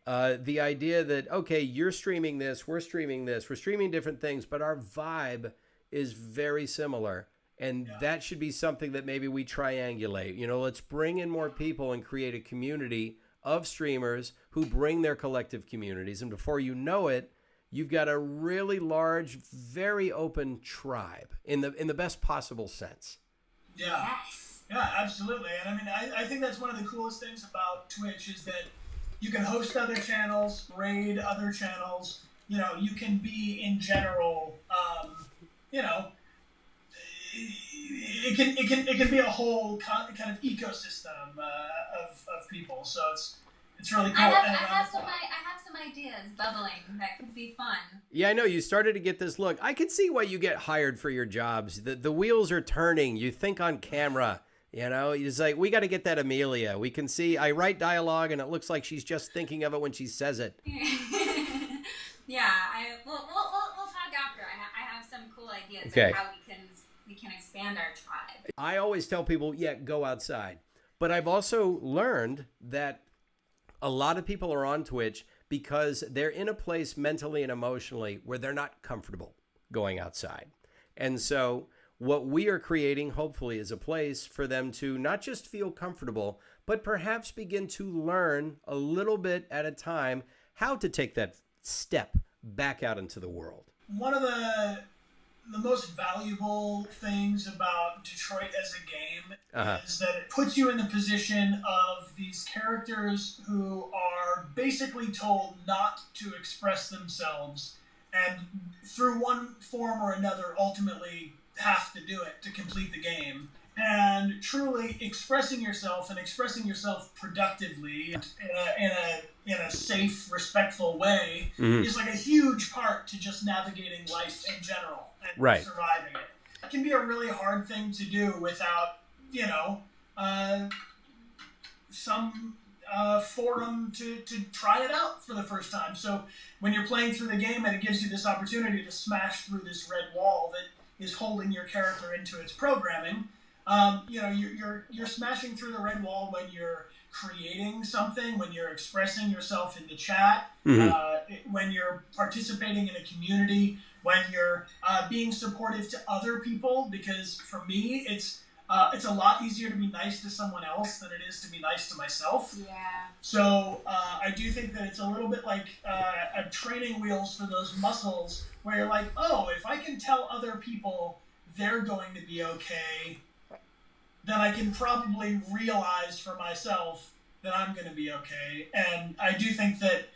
The idea that, okay, you're streaming this, we're streaming different things, but our vibe is very similar. And that should be something that maybe we triangulate. Let's bring in more people and create a community of streamers who bring their collective communities. And before you know it, you've got a really large, very open tribe in the best possible sense. Yeah. Yes. Yeah, absolutely. And I mean, I think that's one of the coolest things about Twitch is that you can host other channels, raid other channels. You can be in general, it can be a whole kind of ecosystem of people. So it's really cool. I have some ideas bubbling that could be fun. Yeah, I know. You started to get this look. I can see why you get hired for your jobs. The wheels are turning. You think on camera. It's like, we got to get that Amelia. We can see, I write dialogue, and it looks like she's just thinking of it when she says it. Yeah, we'll talk after. I have some cool ideas of how we can expand our tribe. I always tell people, go outside. But I've also learned that a lot of people are on Twitch because they're in a place mentally and emotionally where they're not comfortable going outside. And so what we are creating, hopefully, is a place for them to not just feel comfortable, but perhaps begin to learn a little bit at a time how to take that step back out into the world. One of the most valuable things about Detroit as a game is that it puts you in the position of these characters who are basically told not to express themselves, and through one form or another ultimately have to do it to complete the game. and truly expressing yourself and expressing yourself productively in a safe, respectful way is like a huge part to just navigating life in general and surviving it. It can be a really hard thing to do without, some forum to try it out for the first time. So when you're playing through the game and it gives you this opportunity to smash through this red wall that is holding your character into its programming, you're smashing through the red wall when you're creating something, when you're expressing yourself in the chat, when you're participating in a community, when you're being supportive to other people. Because for me, it's a lot easier to be nice to someone else than it is to be nice to myself. Yeah. So I do think that it's a little bit like a training wheels for those muscles, where you're like, oh, if I can tell other people they're going to be okay, then I can probably realize for myself that I'm going to be okay. And I do think that,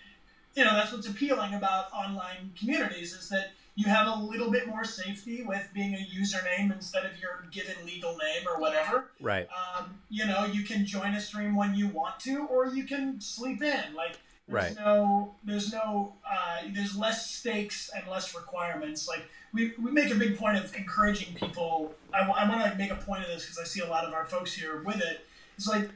that's what's appealing about online communities, is that you have a little bit more safety with being a username instead of your given legal name or whatever. Right. You can join a stream when you want to, or you can sleep in. Like, there's less stakes and less requirements. Like, we make a big point of encouraging people. I want to make a point of this because I see a lot of our folks here with it. It's like,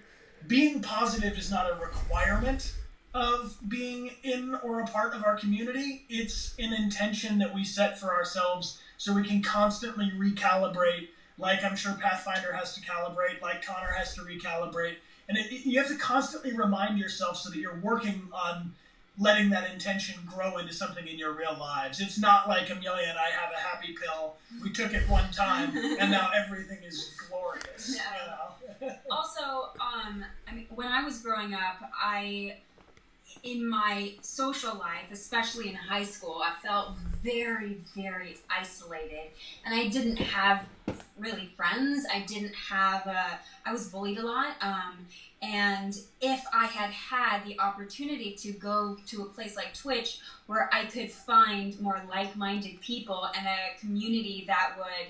being positive is not a requirement of being in or a part of our community. It's an intention that we set for ourselves so we can constantly recalibrate, like I'm sure Pathfinder has to calibrate, like Connor has to recalibrate. And you have to constantly remind yourself so that you're working on letting that intention grow into something in your real lives. It's not like Amelia and I have a happy pill. We took it one time, and now everything is glorious. Yeah. Also, when I was growing up, in my social life, especially in high school, I felt very, very isolated. And I didn't have really friends. I was bullied a lot. And if I had had the opportunity to go to a place like Twitch where I could find more like-minded people and a community that would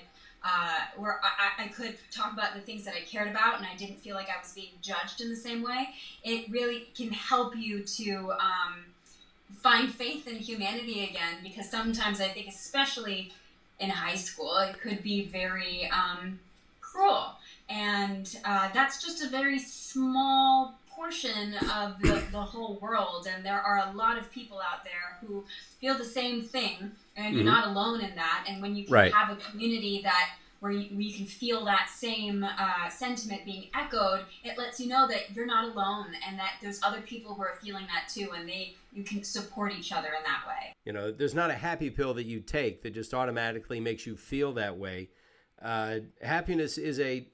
where I could talk about the things that I cared about and I didn't feel like I was being judged in the same way, it really can help you to find faith in humanity again, because sometimes I think, especially in high school, it could be very cruel. And that's just a very small portion of the whole world, and there are a lot of people out there who feel the same thing, and you're not alone in that. And when you can have a community where you can feel that same sentiment being echoed, it lets you know that you're not alone, and that there's other people who are feeling that too, and you can support each other in that way. There's not a happy pill that you take that just automatically makes you feel that way. Happiness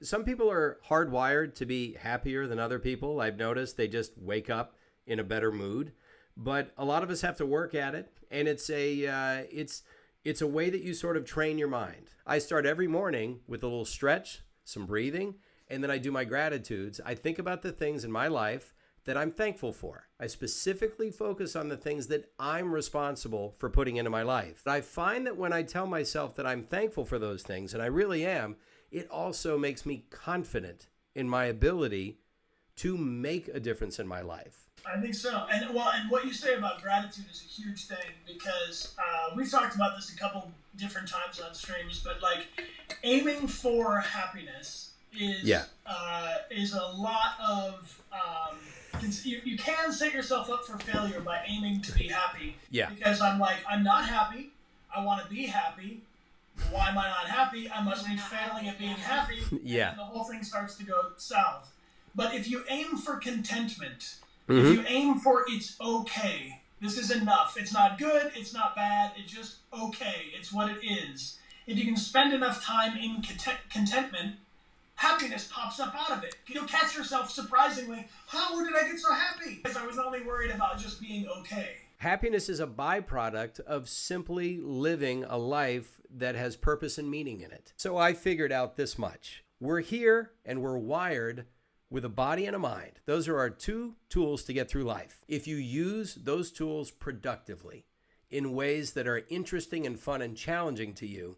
some people are hardwired to be happier than other people. I've noticed they just wake up in a better mood, but a lot of us have to work at it. And it's a way that you sort of train your mind. I start every morning with a little stretch, some breathing, and then I do my gratitudes. I think about the things in my life that I'm thankful for. I specifically focus on the things that I'm responsible for putting into my life. I find that when I tell myself that I'm thankful for those things, and I really am, it also makes me confident in my ability to make a difference in my life. I think so. And what you say about gratitude is a huge thing, because we've talked about this a couple different times on streams, but like, aiming for happiness is a lot of you can set yourself up for failure by aiming to be happy. Yeah. Because I'm not happy. I want to be happy. Why am I not happy? I must be failing at being happy. Yeah. And the whole thing starts to go south. But if you aim for contentment, if you aim for it's okay, this is enough. It's not good. It's not bad. It's just okay. It's what it is. If you can spend enough time in contentment, happiness pops up out of it. You'll catch yourself surprisingly, how did I get so happy? Because I was only worried about just being okay. Happiness is a byproduct of simply living a life that has purpose and meaning in it. So I figured out this much. We're here and we're wired with a body and a mind. Those are our two tools to get through life. If you use those tools productively in ways that are interesting and fun and challenging to you,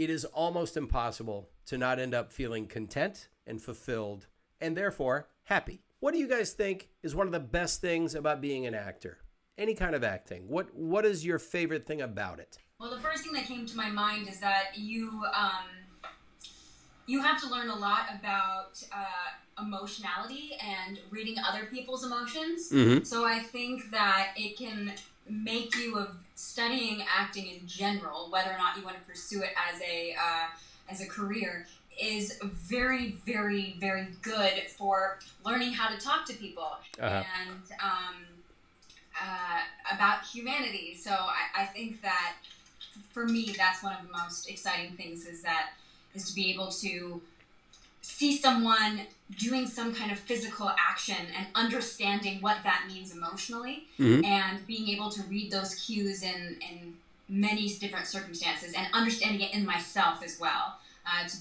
it is almost impossible to not end up feeling content and fulfilled and therefore happy. What do you guys think is one of the best things about being an actor? Any kind of acting. What is your favorite thing about it? Well, the first thing that came to my mind is that you have to learn a lot about emotionality and reading other people's emotions. Mm-hmm. So I think that it can make you, of studying acting in general, whether or not you want to pursue it as a career, is very, very, very good for learning how to talk to people and about humanity. So I think that for me, that's one of the most exciting things is to be able to see someone doing some kind of physical action and understanding what that means emotionally, and being able to read those cues in many different circumstances and understanding it in myself as well,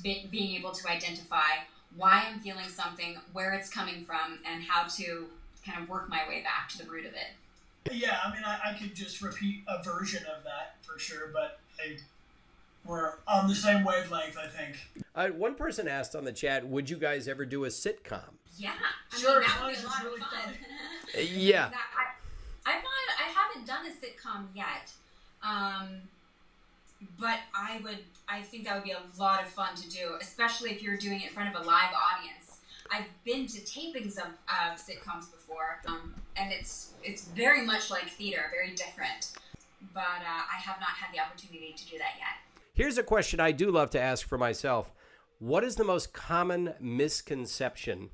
being able to identify why I'm feeling something, where it's coming from, and how to kind of work my way back to the root of it. Yeah, I mean, I could just repeat a version of that for sure, but we're on the same wavelength, I think. One person asked on the chat, would you guys ever do a sitcom? Yeah, Sure, that would be a lot really of fun. Yeah. I haven't done a sitcom yet, but I think that would be a lot of fun to do, especially if you're doing it in front of a live audience. I've been to tapings of sitcoms before, and it's very much like theater, very different, but I have not had the opportunity to do that yet. Here's a question I do love to ask for myself. What is the most common misconception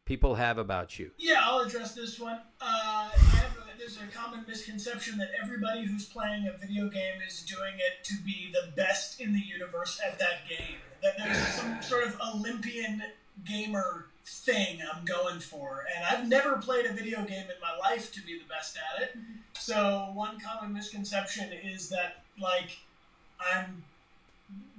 people have about you? Yeah, I'll address this one. There's a common misconception that everybody who's playing a video game is doing it to be the best in the universe at that game. That there's some sort of Olympian gamer thing I'm going for. And I've never played a video game in my life to be the best at it. So one common misconception is that, like, I'm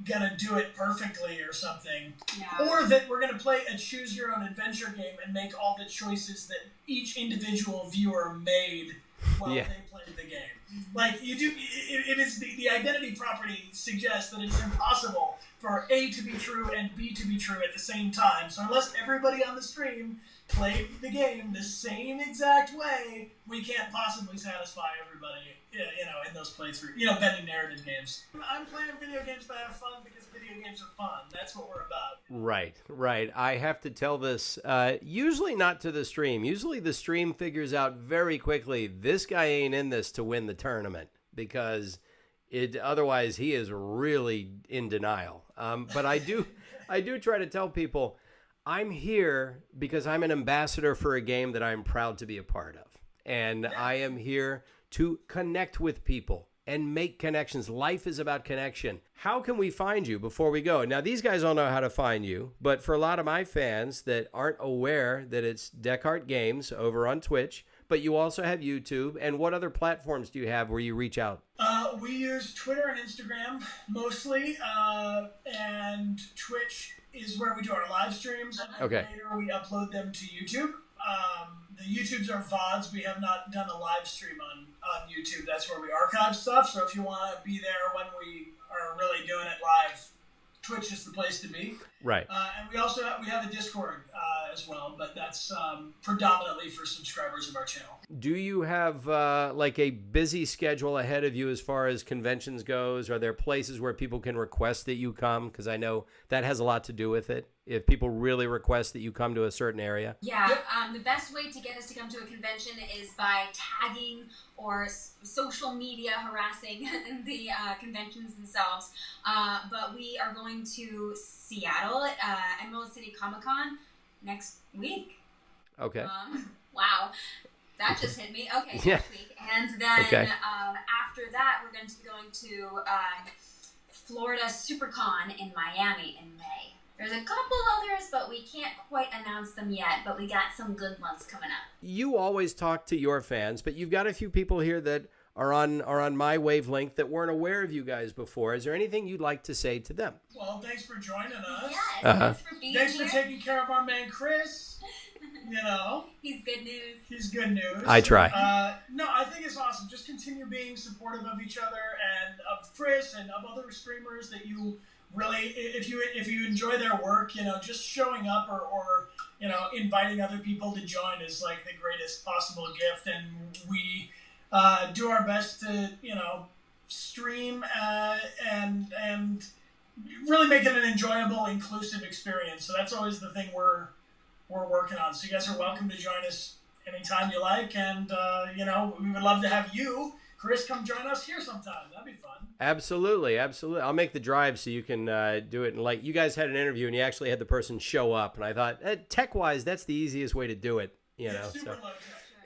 gonna do it perfectly or something, or that we're gonna play a choose your own adventure game and make all the choices that each individual viewer made while they played the game. Like, you do, it is the identity property suggests that it's impossible for A to be true and B to be true at the same time. So unless everybody on the stream played the game the same exact way, we can't possibly satisfy everybody, in those playthroughs, bending narrative games. I'm playing video games to have fun because video games are fun. That's what we're about. Right. I have to tell this, usually not to the stream. Usually the stream figures out very quickly, this guy ain't in this to win the tournament, because otherwise he is really in denial. But I do try to tell people, I'm here because I'm an ambassador for a game that I'm proud to be a part of. And I am here to connect with people and make connections. Life is about connection. How can we find you before we go? Now, these guys don't know how to find you, but for a lot of my fans that aren't aware that it's Dechart Games over on Twitch, but you also have YouTube, and what other platforms do you have where you reach out? We use Twitter and Instagram mostly, and Twitch is where we do our live streams. And later we upload them to YouTube. The YouTubes are VODs. We have not done a live stream on YouTube. That's where we archive stuff. So if you want to be there when we are really doing it live, Twitch is the place to be. Right. And we also have a Discord as well, but that's predominantly for subscribers of our channel. Do you have like a busy schedule ahead of you as far as conventions goes? Are there places where people can request that you come? Because I know that has a lot to do with it. If people really request that you come to a certain area. Yeah, the best way to get us to come to a convention is by tagging or social media harassing the conventions themselves. But we are going to Seattle at Emerald City Comic-Con next week. Okay. Wow. That just hit me. Okay, Yeah. next week. And then after that, we're going to be going to Florida SuperCon in Miami in May. There's a couple others, but we can't quite announce them yet, but we got some good ones coming up. You always talk to your fans, but you've got a few people here that are on my wavelength that weren't aware of you guys before. Is there anything you'd like to say to them? Well, thanks for joining us. Yes, thanks for being here. Thanks for taking care of our man Chris. He's good news. He's good news. I try. No, I think it's awesome. Just continue being supportive of each other and of Chris and of other streamers that you really, if you enjoy their work, just showing up or inviting other people to join is like the greatest possible gift. And we do our best to stream and really make it an enjoyable, inclusive experience. So that's always the thing we're working on. So you guys are welcome to join us anytime you like, and we would love to have you, Chris, come join us here sometime. That'd be fun. Absolutely. I'll make the drive so you can do it. And like, you guys had an interview and you actually had the person show up, and I thought, tech-wise, that's the easiest way to do it. Super low tech.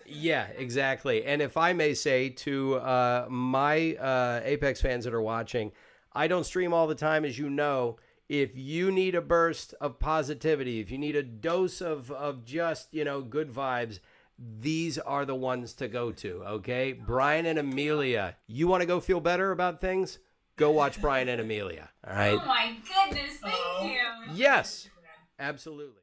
Yeah, exactly. And if I may say to my Apex fans that are watching, I don't stream all the time, as you know. If you need a burst of positivity, if you need a dose of just, good vibes, these are the ones to go to, okay? Bryan and Amelia. You want to go feel better about things? Go watch Bryan and Amelia, all right? Oh, my goodness. Thank you. Yes, absolutely.